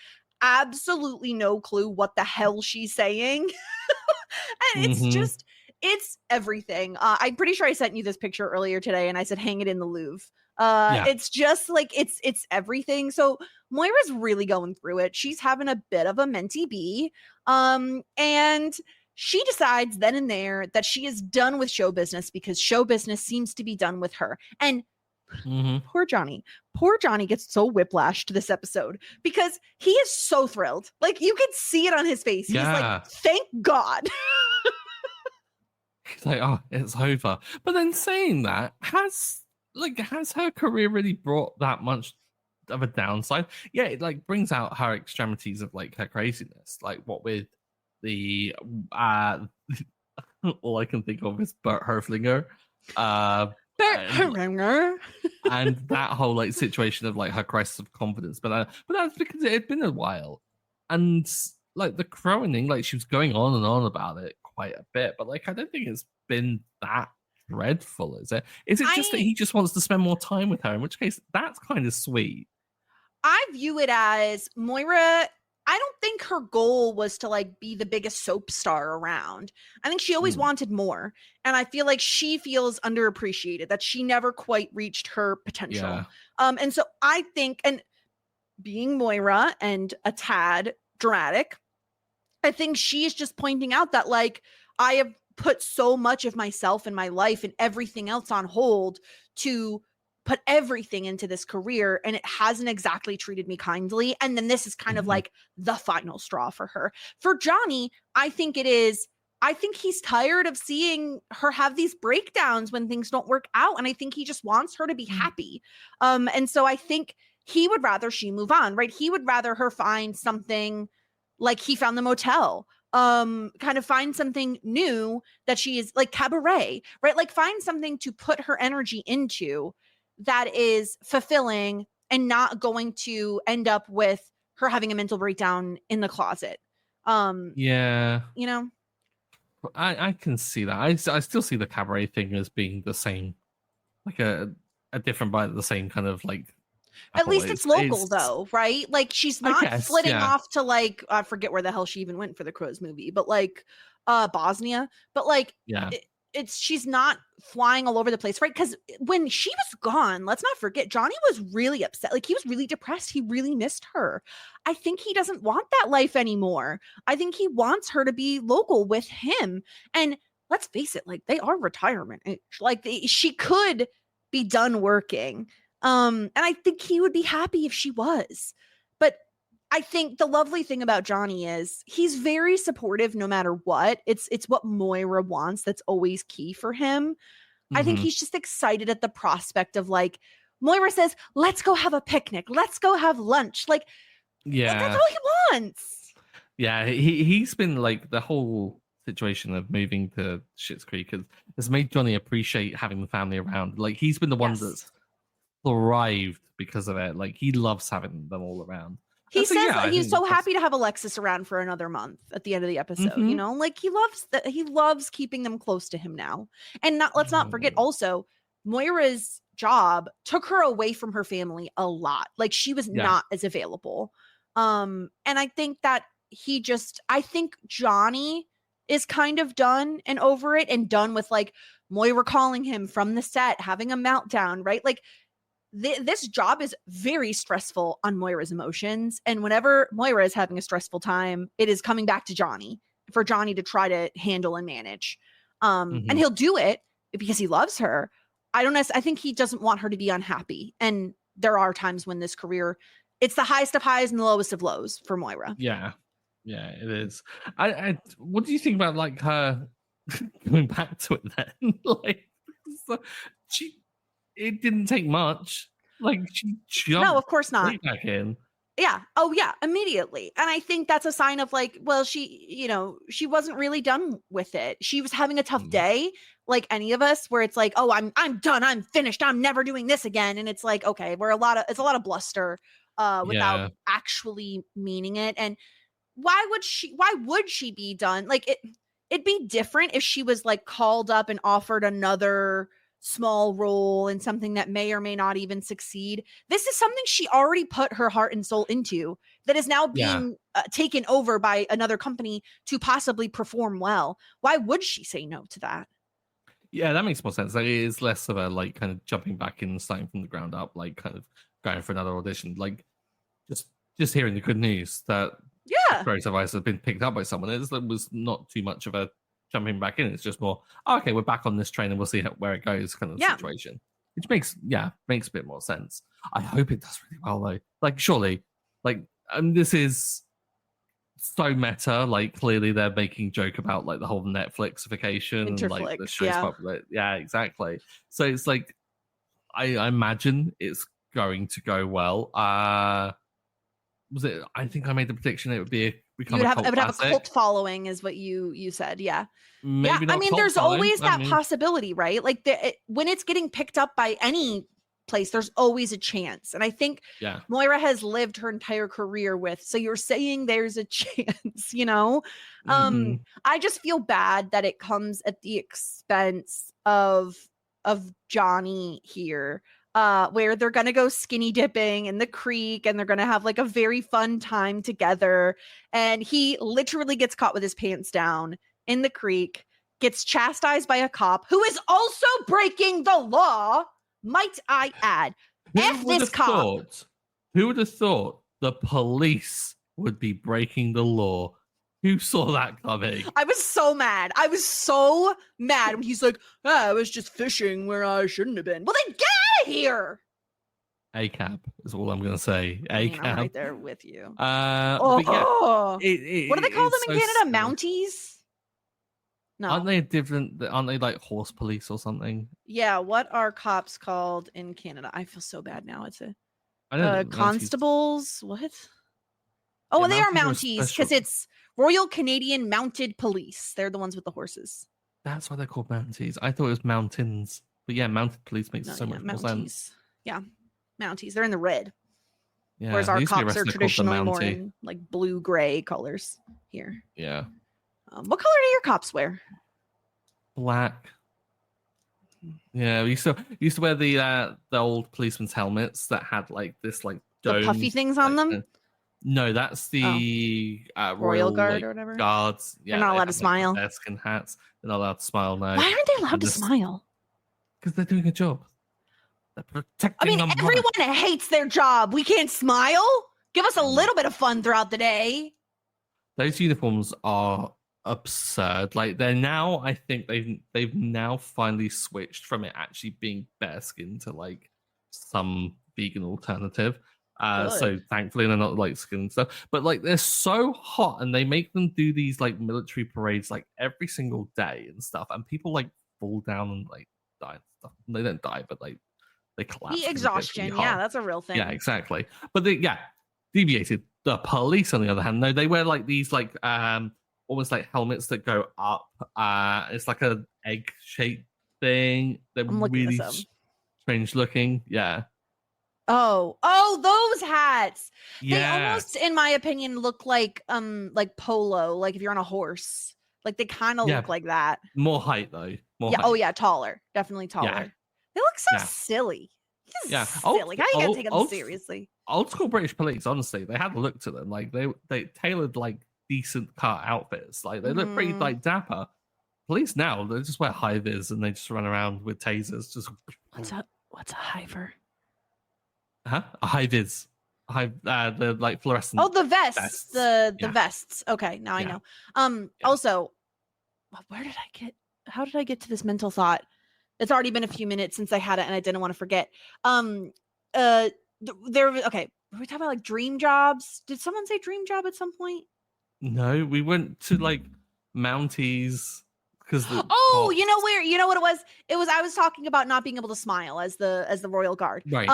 absolutely no clue what the hell she's saying. And it's just, it's everything. I'm pretty sure I sent you this picture earlier today and I said, hang it in the Louvre. It's just like, it's everything. So Moira's really going through it. She's having a bit of a mentee bee. And she decides then and there that she is done with show business because show business seems to be done with her. And poor Johnny gets so whiplashed this episode because he is so thrilled. Like, you can see it on his face. He's like, thank God. He's like, oh, it's over. But then saying that, has her career really brought that much of a downside? Yeah, it like brings out her extremities of like her craziness, like what with the all I can think of is Bert Herflinger. And that whole like situation of like her crisis of confidence, but that's because it had been a while, and like the croning, like she was going on and on about it quite a bit, but like I don't think it's been that dreadful, is it? Is it just that he just wants to spend more time with her? In which case, that's kind of sweet. I view it as Moira. I don't think her goal was to like be the biggest soap star around. I think she always wanted more. And I feel like she feels underappreciated, that she never quite reached her potential. Yeah. And so I think, and being Moira and a tad dramatic, I think she's just pointing out that like I have put so much of myself and my life and everything else on hold to put everything into this career, and it hasn't exactly treated me kindly. And then this is kind of like the final straw for her. For Johnny, I think he's tired of seeing her have these breakdowns when things don't work out. And I think he just wants her to be happy. And so I think he would rather she move on, right? He would rather her find something like he found the motel, kind of find something new that she is like cabaret, right? Like find something to put her energy into that is fulfilling and not going to end up with her having a mental breakdown in the closet. Yeah. You know? I can see that. I still see the cabaret thing as being the same, like a different but the same kind of like. At least it's local though, right? Like she's not flitting off to like, I forget where the hell she even went for the Crows movie, but like Bosnia. But like, she's not flying all over the place, right? Because when she was gone, let's not forget, Johnny was really upset. Like he was really depressed. He really missed her. I think he doesn't want that life anymore. I think he wants her to be local with him. And let's face it, like they are retirement age. Like she could be done working. And I think he would be happy if she was. But I think the lovely thing about Johnny is he's very supportive no matter what. It's what Moira wants that's always key for him. I think he's just excited at the prospect of like, Moira says, let's go have a picnic. Let's go have lunch. Like, that's all he wants. Yeah, he's been like the whole situation of moving to Schitt's Creek has made Johnny appreciate having the family around. Like he's been the one that's thrived because of it. Like he loves having them all around. He says that he's so happy to have Alexis around for another month at the end of the episode. You know, like he loves keeping them close to him now. And let's not forget also, Moira's job took her away from her family a lot. Like she was not as available. And I think that I think Johnny is kind of done and over it and done with like Moira calling him from the set, having a meltdown, right? Like this job is very stressful on Moira's emotions. And whenever Moira is having a stressful time, it is coming back to Johnny for Johnny to try to handle and manage. And he'll do it because he loves her. I think he doesn't want her to be unhappy. And there are times when this career, it's the highest of highs and the lowest of lows for Moira. Yeah. Yeah, it is. What do you think about like her going back to it then? Like it didn't take much. Like she jumped no, of course not. Right back in. Yeah. Oh yeah, immediately. And I think that's a sign of like, well, she wasn't really done with it. She was having a tough day, like any of us, where it's like, oh, I'm done, I'm finished, I'm never doing this again. And it's like, okay, it's a lot of bluster without actually meaning it. And why would she be done? Like it'd be different if she was like called up and offered another small role in something that may or may not even succeed. This is something she already put her heart and soul into that is now being taken over by another company to possibly perform well. Why would she say no to that? Yeah, that makes more sense. Like, it is less of a like kind of jumping back in and starting from the ground up, like kind of going for another audition. Like just hearing the good news that Various Advice has been picked up by someone. It was not too much of a jumping back in. It's just more, okay, we're back on this train and we'll see where it goes kind of situation. Which makes a bit more sense. I hope it does really well though. Like surely, like this is so meta. Like clearly they're making joke about like the whole Netflixification and like the show's popular. Yeah, exactly. So it's like I imagine it's going to go well. I think I made the prediction it would be become It a would cult have a classic. cult following, is what you said. Yeah. Maybe Yeah. I not mean, cult there's following. always I that mean, possibility, right? Like when it's getting picked up by any place, there's always a chance. And I think yeah. Moira has lived her entire career with. So you're saying there's a chance, you know? Mhm. I just feel bad that it comes at the expense of Johnny here. Where they're gonna go skinny dipping in the creek and they're gonna have like a very fun time together. And he literally gets caught with his pants down in the creek, gets chastised by a cop who is also breaking the law, might I add. F this cop. Who would have thought the police would be breaking the law? Who saw that coming? I was so mad. I was so mad when he's like, I was just fishing where I shouldn't have been. Well, then get out of here. ACAB is all I'm going to say. I mean, ACAB. I'm right there with you. But yeah, What do they call them in Canada? Mounties? No. Aren't they different? Aren't they like horse police or something? Yeah. What are cops called in Canada? I feel so bad now. It's I don't know. constables. What? Oh, Yeah, they are Mounties are Mounties because it's Royal Canadian Mounted Police. They're the ones with the horses. That's why they're called Mounties. I thought it was mountains. But yeah, mounted police makes so much more sense. Yeah. Mounties. They're in the red. Yeah, whereas our they used to be cops are arrested called the traditionally more Mountie. in like blue-gray colors here. Yeah. What color do your cops wear? Black. Yeah, we used to wear the old policeman's helmets that had like this like The puffy domes, things on like, them? no, that's the Royal Guard like, or whatever? Guards. Yeah, They're not they allowed to have, smile. Like, bearskin hats. They're not allowed to smile now. Why aren't they allowed to Just- smile? Because they're doing a job. They're protecting. I mean, the everyone monarch. hates their job. We can't smile. Give us a little bit of fun throughout the day. Those uniforms are absurd. Like they're now, I think they've now finally switched from it actually being bearskin to like some vegan alternative. So thankfully they're not like skin and stuff. But like they're so hot, and they make them do these like military parades like every single day and stuff. And people like fall down and like die and stuff. They don't die, but like they collapse. The because it gets exhaustion. really Yeah, hot. that's a real thing. Yeah, exactly. But deviated. The police, on the other hand, no, they wear like these like almost like helmets that go up. It's like a egg shaped thing. They're I'm looking really this up. strange looking. Yeah. Oh, those hats. They Yeah. almost, in my opinion, look like polo, like if you're on a horse. Like they kind of Yeah. look like that. More height though. More Yeah. height. Oh yeah, taller. Definitely taller. They look so Yeah. silly. This is Yeah. silly. How you gonna take them old- seriously? Old school British police, honestly, they had a look to them. Like they tailored like decent cut outfits. Like they look pretty Mhm. like dapper. Police now, they just wear high vis and they just run around with tasers. Just What's a hiver? a high vis. The like fluorescent. Oh, the vests. vests. The Yeah. vests. Okay, now I Yeah. know. Also, how did I get to this mental thought? It's already been a few minutes since I had it and I didn't want to forget. Okay. Were we talking about like dream jobs? Did someone say dream job at some point? No, we went to like Mounties because You know what it was? I was talking about not being able to smile as the Royal Guard. Right.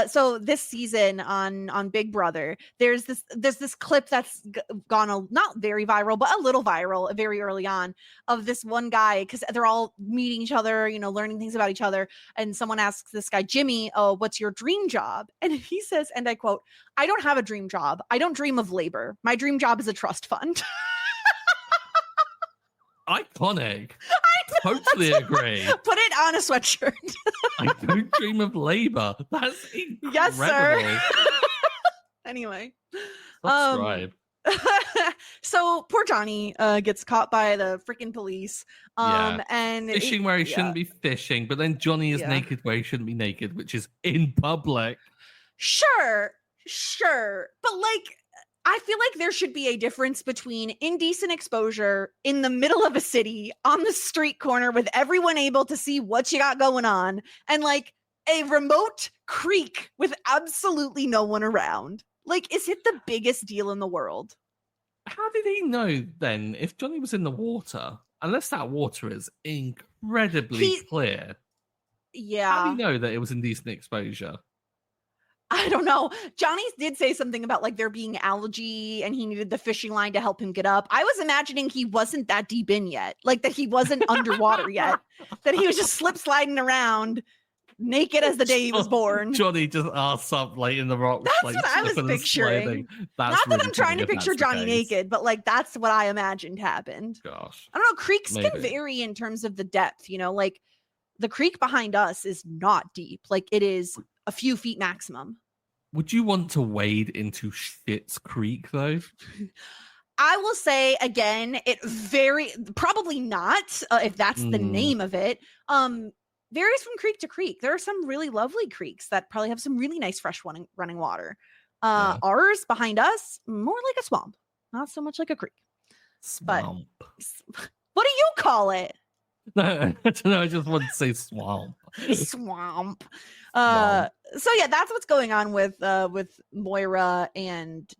So this season on Big Brother, there's this clip that's gone not very viral, but a little viral very early on, of this one guy, because they're all meeting each other, learning things about each other, and someone asks this guy, Jimmy, oh, what's your dream job? And he says, and I quote, I don't have a dream job. I don't dream of labor. My dream job is a trust fund. Iconic. Totally agree. Put it on a sweatshirt. I don't dream of labor. That's incredible. Yes, sir. Anyway. Subscribe. So poor Johnny gets caught by the freaking police. And Fishing where he shouldn't be fishing, but then Johnny is naked where he shouldn't be naked, which is in public. Sure. But like, I feel like there should be a difference between indecent exposure in the middle of a city on the street corner with everyone able to see what you got going on, and like a remote creek with absolutely no one around. Like, is it the biggest deal in the world? How did he know then if Johnny was in the water? Unless that water is incredibly clear. Yeah. How do you know that it was indecent exposure? I don't know. Johnny did say something about like there being algae and he needed the fishing line to help him get up. I was imagining he wasn't that deep in yet, like that he wasn't underwater yet, that he was just slip sliding around naked as the day he was born. Johnny just ass up like in the rocks. That's like, what I was picturing. Not that really I'm trying to picture Johnny naked, but like that's what I imagined happened. Gosh. I don't know. Creeks can vary in terms of the depth, you know, like the creek behind us is not deep. Like it is a few feet maximum. Would you want to wade into Schitt's Creek though? I will say again, probably not, if that's the name of it. Varies from creek to creek. There are some really lovely creeks that probably have some really nice fresh running water. Ours behind us, more like a swamp, not so much like a creek. Swamp. But what do you call it? No, I don't know. I just want to say swamp. Swamp. So yeah, that's what's going on with Moira and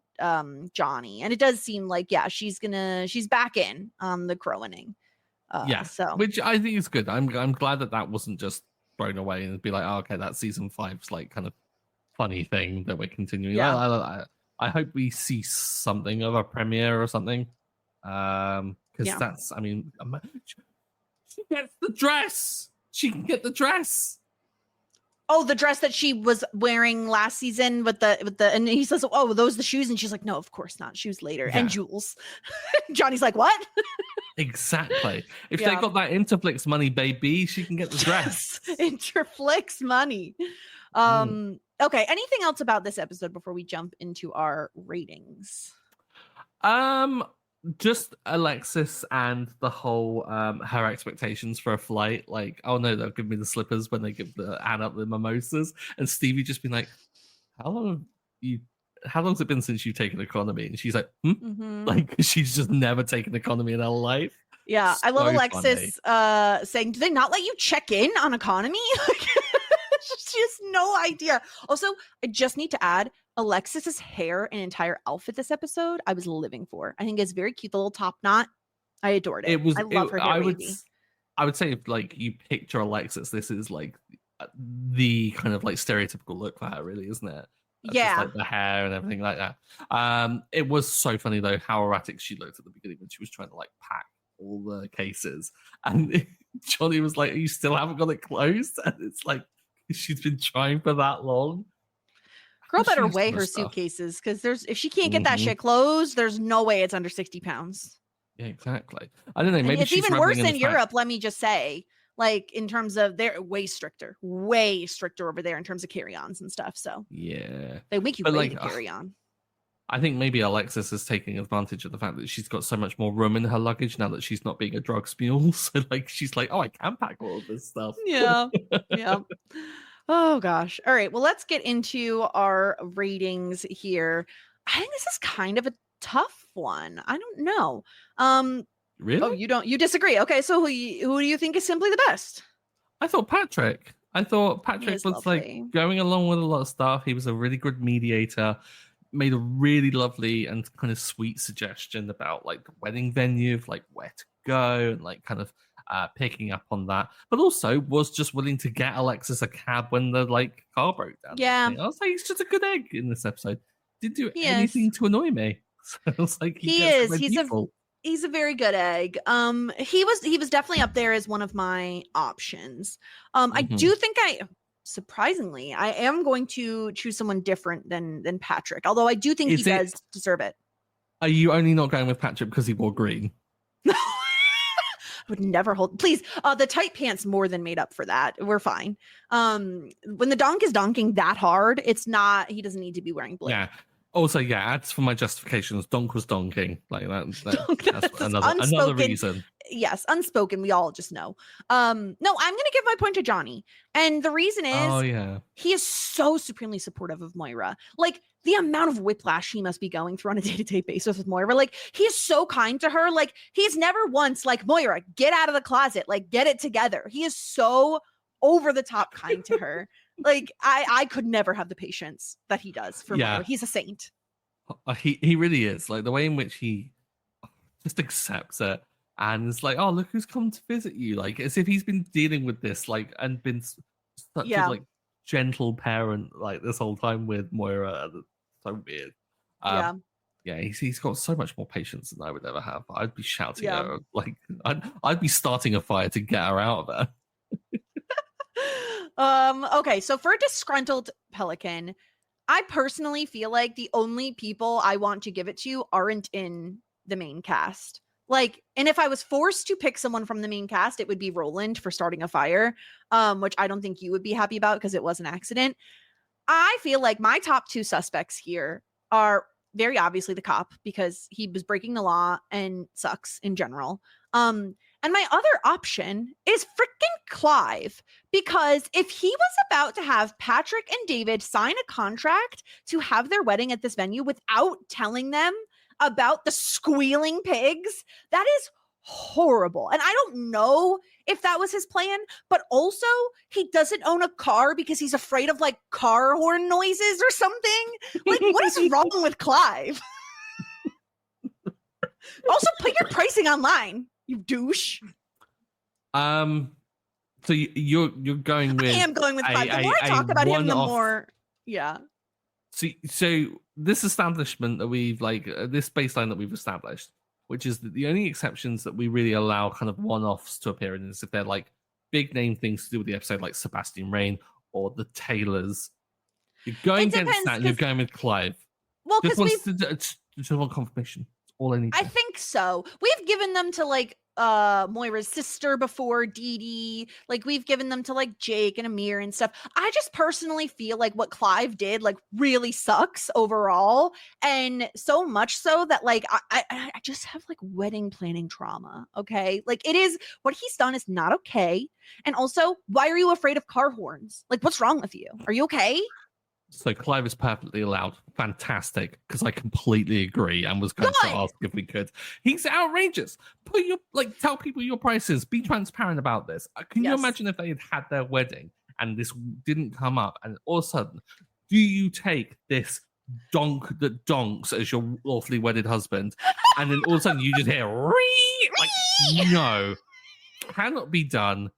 Johnny, and it does seem like she's back in on the crowing. So which I think is good. I'm glad that wasn't just thrown away and be like, oh, okay, that's season 5's like kind of funny thing that we're continuing. Yeah. I hope we see something of a premiere or something. Because that's, I mean, she gets the dress. She can get the dress. Oh, the dress that she was wearing last season with the and he says, oh, those the shoes, and she's like, no, of course not, shoes later. And jewels. Johnny's like, what? Exactly. If they got that Interflix money, baby, she can get the dress. Interflix money. Okay, anything else about this episode before we jump into our ratings? Just Alexis and the whole her expectations for a flight, like, oh no, they'll give me the slippers when they give the Anne up the mimosas, and Stevie just been like, how long has it been since you've taken economy? And she's like, like she's just never taken economy in her life. Yeah, I love Alexis saying, do they not let you check in on economy? She has no idea. Also, I just need to add, Alexis's hair and entire outfit this episode, I was living for. I think it's very cute, the little top knot. I adored it. I love her hair. I would say if like you picture Alexis, this is like the kind of like stereotypical look for her, really, isn't it? Just like the hair and everything like that. It was so funny though how erratic she looked at the beginning when she was trying to like pack all the cases, and Johnny was like, "You still haven't got it closed," and it's like she's been trying for that long. Girl better weigh her suitcases, because if she can't get that shit closed, there's no way it's under 60 pounds. Yeah, exactly. I don't know. Maybe it's even worse in Europe. Let me just say, like in terms of they're way stricter over there in terms of carry-ons and stuff. So yeah, they make you wait to carry on. I think maybe Alexis is taking advantage of the fact that she's got so much more room in her luggage now that she's not being a drugs mule. So like she's like, oh, I can pack all of this stuff. Yeah. Oh gosh. All right. Well, let's get into our ratings here. I think this is kind of a tough one. I don't know. Really? Oh, you disagree. Okay. So who do you think is simply the best? I thought Patrick was lovely. Like going along with a lot of stuff. He was a really good mediator, made a really lovely and kind of sweet suggestion about like the wedding venue, of like where to go, and like kind of picking up on that, but also was just willing to get Alexis a cab when the like car broke down. Yeah, I was like, he's just a good egg in this episode. Didn't do anything to annoy me. So I was like, he's a very good egg. He was definitely up there as one of my options. I do think surprisingly, I am going to choose someone different than Patrick, although I do think he does deserve it. Are you only not going with Patrick because he wore green? Would never hold. Please, the tight pants more than made up for that. We're fine. When the donk is donking that hard, it's not. He doesn't need to be wearing blue. Yeah. Also, as for my justifications, donk was donking. Like that's another reason. Yes, unspoken. We all just know. No, I'm gonna give my point to Johnny, and the reason is, he is so supremely supportive of Moira. Like the amount of whiplash he must be going through on a day-to-day basis with Moira. Like he is so kind to her. Like he's never once like, Moira, get out of the closet. Like get it together. He is so over the top kind to her. Like I could never have the patience that he does for Moira. He's a saint. He really is. Like the way in which he just accepts it. And it's like, oh, look who's come to visit you. Like, as if he's been dealing with this, like, and been such a, like, gentle parent like this whole time with Moira. So weird. Yeah, he's got so much more patience than I would ever have. I'd be shouting at her, like I'd be starting a fire to get her out of there. Okay, so for a disgruntled pelican, I personally feel like the only people I want to give it to aren't in the main cast. Like, and if I was forced to pick someone from the main cast, it would be Roland for starting a fire, which I don't think you would be happy about because it was an accident. I feel like my top two suspects here are very obviously the cop because he was breaking the law and sucks in general. And my other option is freaking Clive, because if he was about to have Patrick and David sign a contract to have their wedding at this venue without telling them about the squealing pigs, that is horrible. And I don't know if that was his plan, but also he doesn't own a car because he's afraid of like car horn noises or something. Like, what is wrong with Clive? Also, put your pricing online, you douche. So you're going with? I am going with Clive. The more I talk about him, the more, yeah. So this establishment that we've this baseline that we've established, which is that the only exceptions that we really allow kind of one-offs to appear in is if they're like big name things to do with the episode, like Sebastian Rain or the Taylors. You're going against that, and you're going with Clive. Well, because we just want confirmation. That's all I need. I think so. We've given them to like Moira's sister before, Dee Dee. Like, we've given them to like Jake and Amir and stuff. I just personally feel like what Clive did like really sucks overall, and so much so that like I just have like wedding planning trauma. Okay, like it is, what he's done is not okay. And also, why are you afraid of car horns? Like, what's wrong with you? Are you okay? So Clive is perfectly allowed. Fantastic, because I completely agree and was going to ask if we could. He's outrageous. Tell people your prices. Be transparent about this. Can you imagine if they had their wedding and this didn't come up, and all of a sudden, do you take this donk that donks as your lawfully wedded husband, and then all of a sudden you just hear no, cannot be done.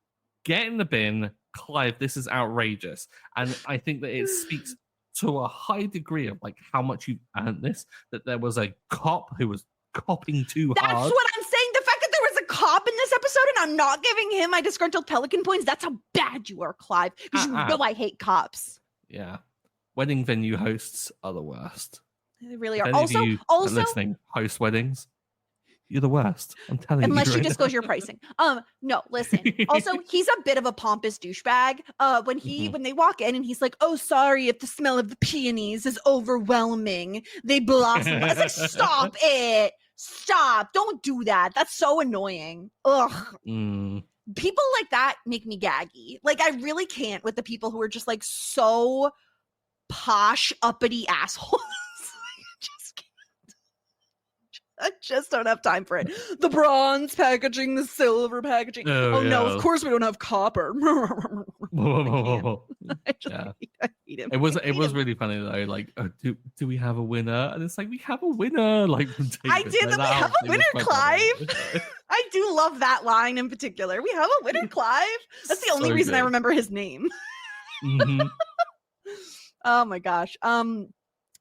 Get in the bin. Clive, this is outrageous. And I think that it speaks to a high degree of like how much you've earned this, that there was a cop who was copping too hard. That's what I'm saying. The fact that there was a cop in this episode and I'm not giving him my disgruntled pelican points, that's how bad you are, Clive. Because you know I hate cops. Yeah. Wedding venue hosts are the worst. They really are. Also, listening, host weddings, you're the worst. I'm telling you. Unless you disclose your pricing. No, listen. Also, he's a bit of a pompous douchebag. When they walk in and he's like, "Oh, sorry if the smell of the peonies is overwhelming. They blossom." I was like, "Stop it. Stop. Don't do that. That's so annoying." Ugh. People like that make me gaggy. Like, I really can't with the people who are just like so posh, uppity assholes. I just don't have time for it. The bronze packaging, the silver packaging. Oh no, of course we don't have copper. I hate him. It was really funny though. Like, do we have a winner? And it's like, we have a winner. Like, I did. We have a winner, Clive. I do love that line in particular. We have a winner, Clive. That's the only reason I remember his name. Oh my gosh.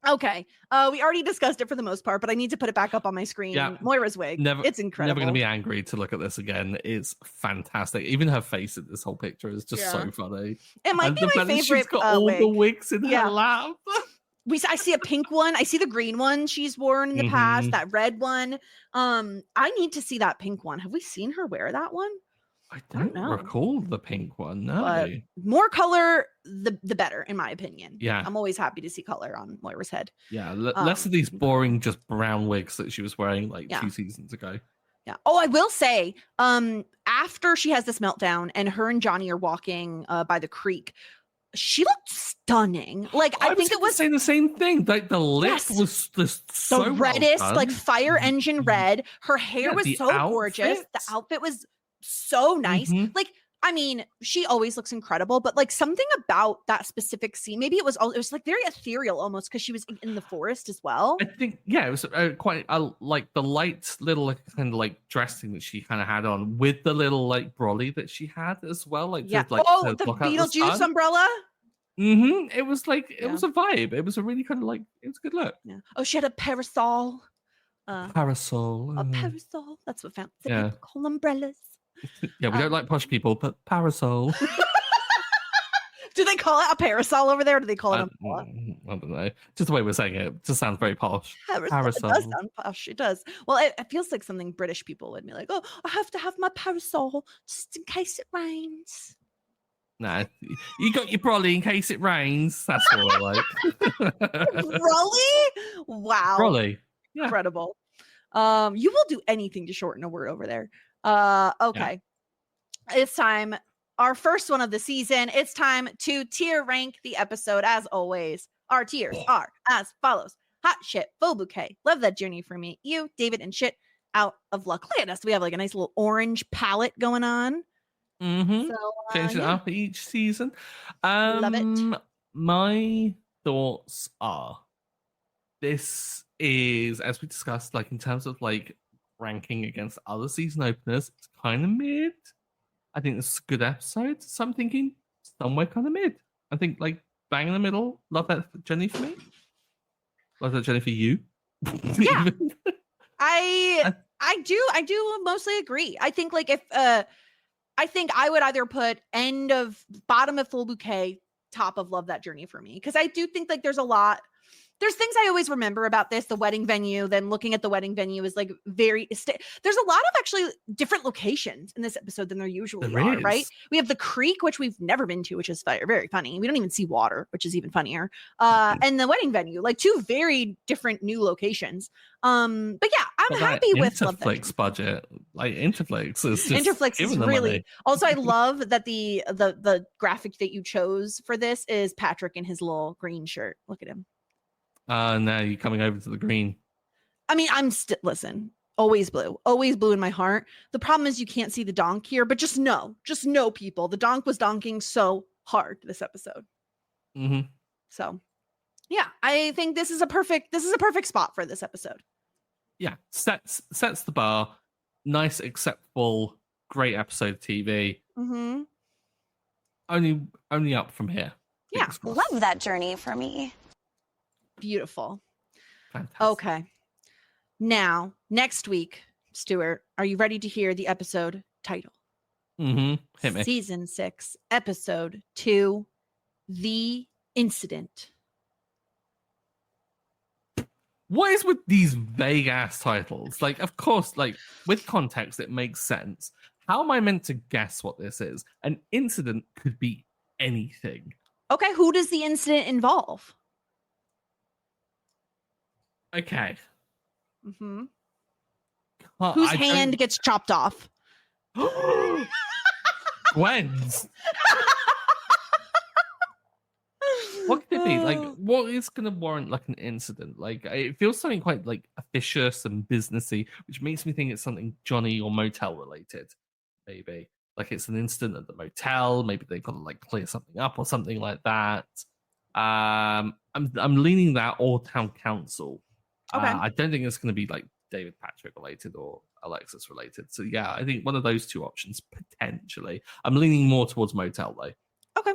Okay. We already discussed it for the most part, but I need to put it back up on my screen. Yeah. Moira's wig. It's incredible. Never going to be angry to look at this again. It's fantastic. Even her face in this whole picture is just so funny. It might be my favorite. She's got all the wigs in her lap. I see a pink one. I see the green one she's worn in the past. That red one. I need to see that pink one. Have we seen her wear that one? I don't recall the pink one. No. But more color, the better, in my opinion. Yeah. I'm always happy to see color on Moira's head. Yeah. Less of these boring, just brown wigs that she was wearing like 2 seasons ago. Yeah. Oh, I will say, after she has this meltdown and her and Johnny are walking by the creek, she looked stunning. Like, I think it was saying the same thing. Like, the lip was just so the reddest, like fire engine red. Her hair was so gorgeous. The outfit was so nice. Like, I mean, she always looks incredible, but like something about that specific scene, maybe it was like very ethereal almost because she was in the forest as well. I think, it was quite like the light little kind of like dressing that she kind of had on with the little like brolly that she had as well. Like, the Beetlejuice umbrella. It was like it was a vibe. It was a really kind of like it was a good look. Yeah. Oh, she had a parasol. Parasol. A parasol. That's what fancy Yeah. people call umbrellas. Yeah, we don't like posh people, but parasol. Do they call it a parasol over there? Or do they call it umbrella? I don't know. Just the way we're saying it just sounds very posh. Parasol. It does sound posh. It does. Well, it feels like something British people would be like, oh, I have to have my parasol just in case it rains. Nah, you got your brolly in case it rains. That's what I like. Brolly? Wow. Brolly. Yeah. Incredible. You will do anything to shorten a word over there. Okay. Yeah. It's time. Our first one of the season. It's time to tier rank the episode. As always, our tiers are as follows: hot shit, full bouquet, love that journey for me, you, David, and shit out of luck. Look at us. We have like a nice little orange palette going on. So, change it up each season. Love it. My thoughts are, this is, as we discussed, like in terms of like ranking against other season openers, it's kind of mid. I think it's a good episode. So I'm thinking somewhere kind of mid. I think like bang in the middle. Love that journey for me. Love that journey for you. Yeah. I do mostly agree. I think like if I think I would either put bottom of full bouquet, top of love that journey for me. Because I do think like there's things I always remember about this, the wedding venue, then looking at the wedding venue is like there's a lot of actually different locations in this episode than there usually are, right? We have the creek, which we've never been to, which is very funny. We don't even see water, which is even funnier. And the wedding venue, like two very different new locations. But yeah, I'm happy with love that Interflix budget. Like Interflix is just Interflix is really also I love that the graphic that you chose for this is Patrick in his little green shirt. Look at him. Now you're coming over to the green. I mean, listen, always blue in my heart. The problem is you can't see the donk here, but just know people, the donk was donking so hard this episode. So yeah, I think this is a perfect spot for this episode. Yeah, sets the bar. Nice, acceptable, great episode of TV. Only up from here. Yeah, love that journey for me. Beautiful. Fantastic. Okay. Now, next week, Stuart, are you ready to hear the episode title? Hit me. Season 6, episode 2, The Incident. What is with these vague ass titles? Like, of course, like with context, it makes sense. How am I meant to guess what this is? An incident could be anything. Okay, who does the incident involve? Okay. Whose hand gets chopped off? Gwen's. What could it be? Like, what is going to warrant like an incident? Like, it feels something quite like officious and businessy, which makes me think it's something Johnny or motel related. Maybe like it's an incident at the motel. Maybe they've got to like clear something up or something like that. I'm leaning that or town council. Okay. I don't think it's going to be like David Patrick related or Alexis related. So yeah, I think one of those two options potentially. I'm leaning more towards motel though. Okay.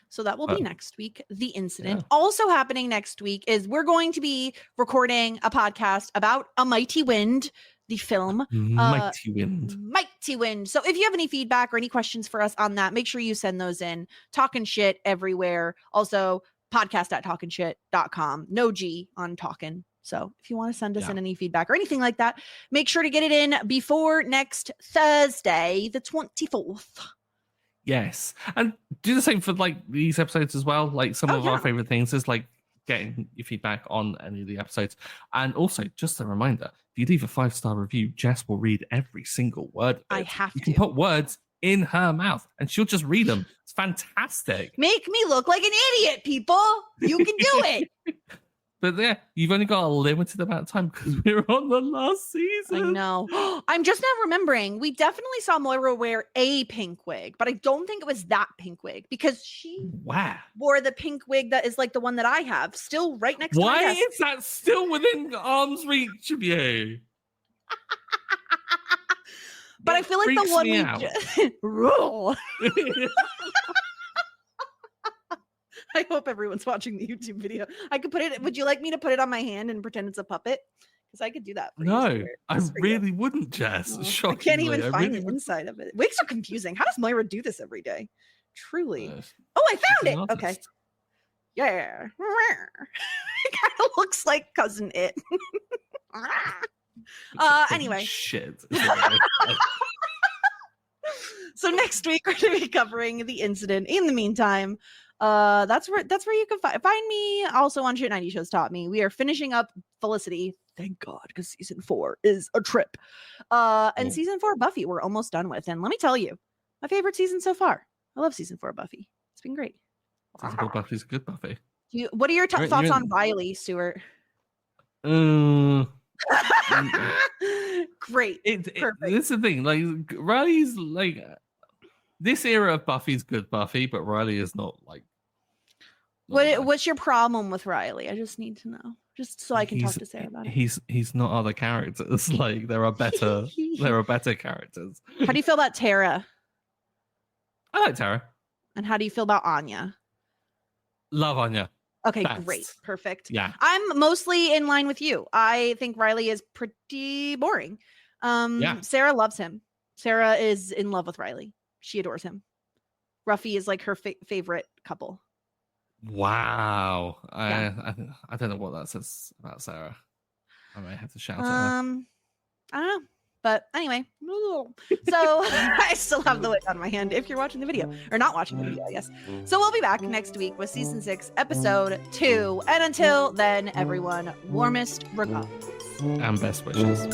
So that will be next week. The incident. Also happening next week is we're going to be recording a podcast about A Mighty Wind, the film. Mighty Wind. Mighty Wind. So if you have any feedback or any questions for us on that, make sure you send those in. Talking Shit everywhere. Also, podcast@talkingshit.com. No G on talking. So if you want to send us in any feedback or anything like that, make sure to get it in before next Thursday, the 24th. Yes. And do the same for like these episodes as well. Like some of our favorite things is like getting your feedback on any of the episodes. And also, just a reminder, if you leave a 5-star review, Jess will read every single word of it. I have You can put words in her mouth and she'll just read them. It's fantastic. Make me look like an idiot, people. You can do it. But yeah, you've only got a limited amount of time because we're on the last season. I know. I'm just now remembering we definitely saw Moira wear a pink wig, but I don't think it was that pink wig because she wore the pink wig that is like the one that I have still right next to my desk. Why is that still within arm's reach of you? But I feel like the one we rule. I hope everyone's watching the YouTube video. I could put it. Would you like me to put it on my hand and pretend it's a puppet? Because I could do that. For No, you, I really wouldn't, Jess. I can't even find the inside of it. Wigs are confusing. How does Moira do this every day? Truly. Oh, I found it. Okay. Yeah. It kind of looks like Cousin It. Anyway. Shit. So next week we're going to be covering the incident. In the meantime, that's where you can find me. Also on Shit 90 Shows Taught Me. We are finishing up Felicity. Thank God, because season 4 is a trip. And season 4 Buffy we're almost done with. And let me tell you, my favorite season so far. I love season 4 Buffy. It's been great. Season 4 Buffy's a good Buffy. What are your thoughts on Riley, Stuart? Great. Perfect. This is the thing. Like Riley's like this era of Buffy's good Buffy, but Riley is not like. What's your problem with Riley? I just need to know, just so I can talk to Sarah about it. He's not other characters. Like there are better characters. How do you feel about Tara? I like Tara. And how do you feel about Anya? Love Anya. Okay, Best. Great. Perfect. Yeah. I'm mostly in line with you. I think Riley is pretty boring. Sarah loves him. Sarah is in love with Riley. She adores him. Ruffy is like her favorite couple. Wow. I don't know what that says about Sarah. I may have to shout at her. I don't know. But anyway, so I still have the weight on my hand if you're watching the video or not watching the video, I guess. So we'll be back next week with season 6, episode 2. And until then, everyone, warmest regards. And best wishes.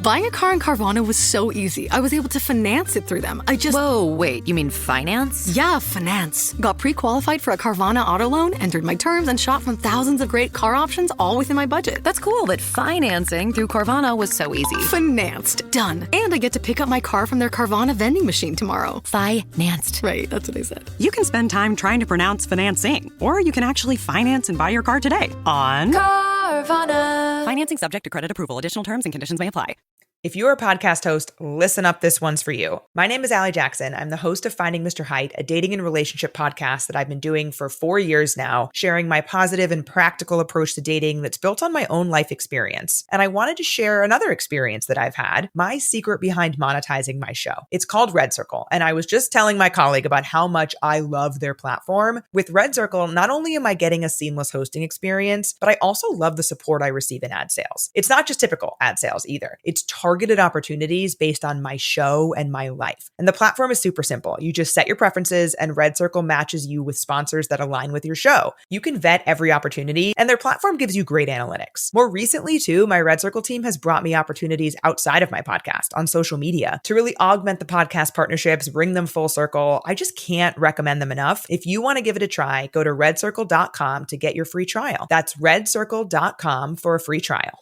Buying a car in Carvana was so easy. I was able to finance it through them. Whoa, wait, you mean finance? Yeah, finance. Got pre-qualified for a Carvana auto loan, entered my terms, and shot from thousands of great car options, all within my budget. That's cool, but financing through Carvana was so easy. Financed. Done. And I get to pick up my car from their Carvana vending machine tomorrow. Financed. Right, that's what I said. You can spend time trying to pronounce financing, or you can actually finance and buy your car today on Carvana. Financing subject to credit approval. Additional terms and conditions may apply. If you're a podcast host, listen up, this one's for you. My name is Allie Jackson. I'm the host of Finding Mr. Height, a dating and relationship podcast that I've been doing for 4 years now, sharing my positive and practical approach to dating that's built on my own life experience. And I wanted to share another experience that I've had, my secret behind monetizing my show. It's called Red Circle, and I was just telling my colleague about how much I love their platform. With Red Circle, not only am I getting a seamless hosting experience, but I also love the support I receive in ad sales. It's not just typical ad sales either. It's targeted opportunities based on my show and my life. And the platform is super simple. You just set your preferences and Red Circle matches you with sponsors that align with your show. You can vet every opportunity and their platform gives you great analytics. More recently too, my Red Circle team has brought me opportunities outside of my podcast on social media to really augment the podcast partnerships, bring them full circle. I just can't recommend them enough. If you want to give it a try, go to redcircle.com to get your free trial. That's redcircle.com for a free trial.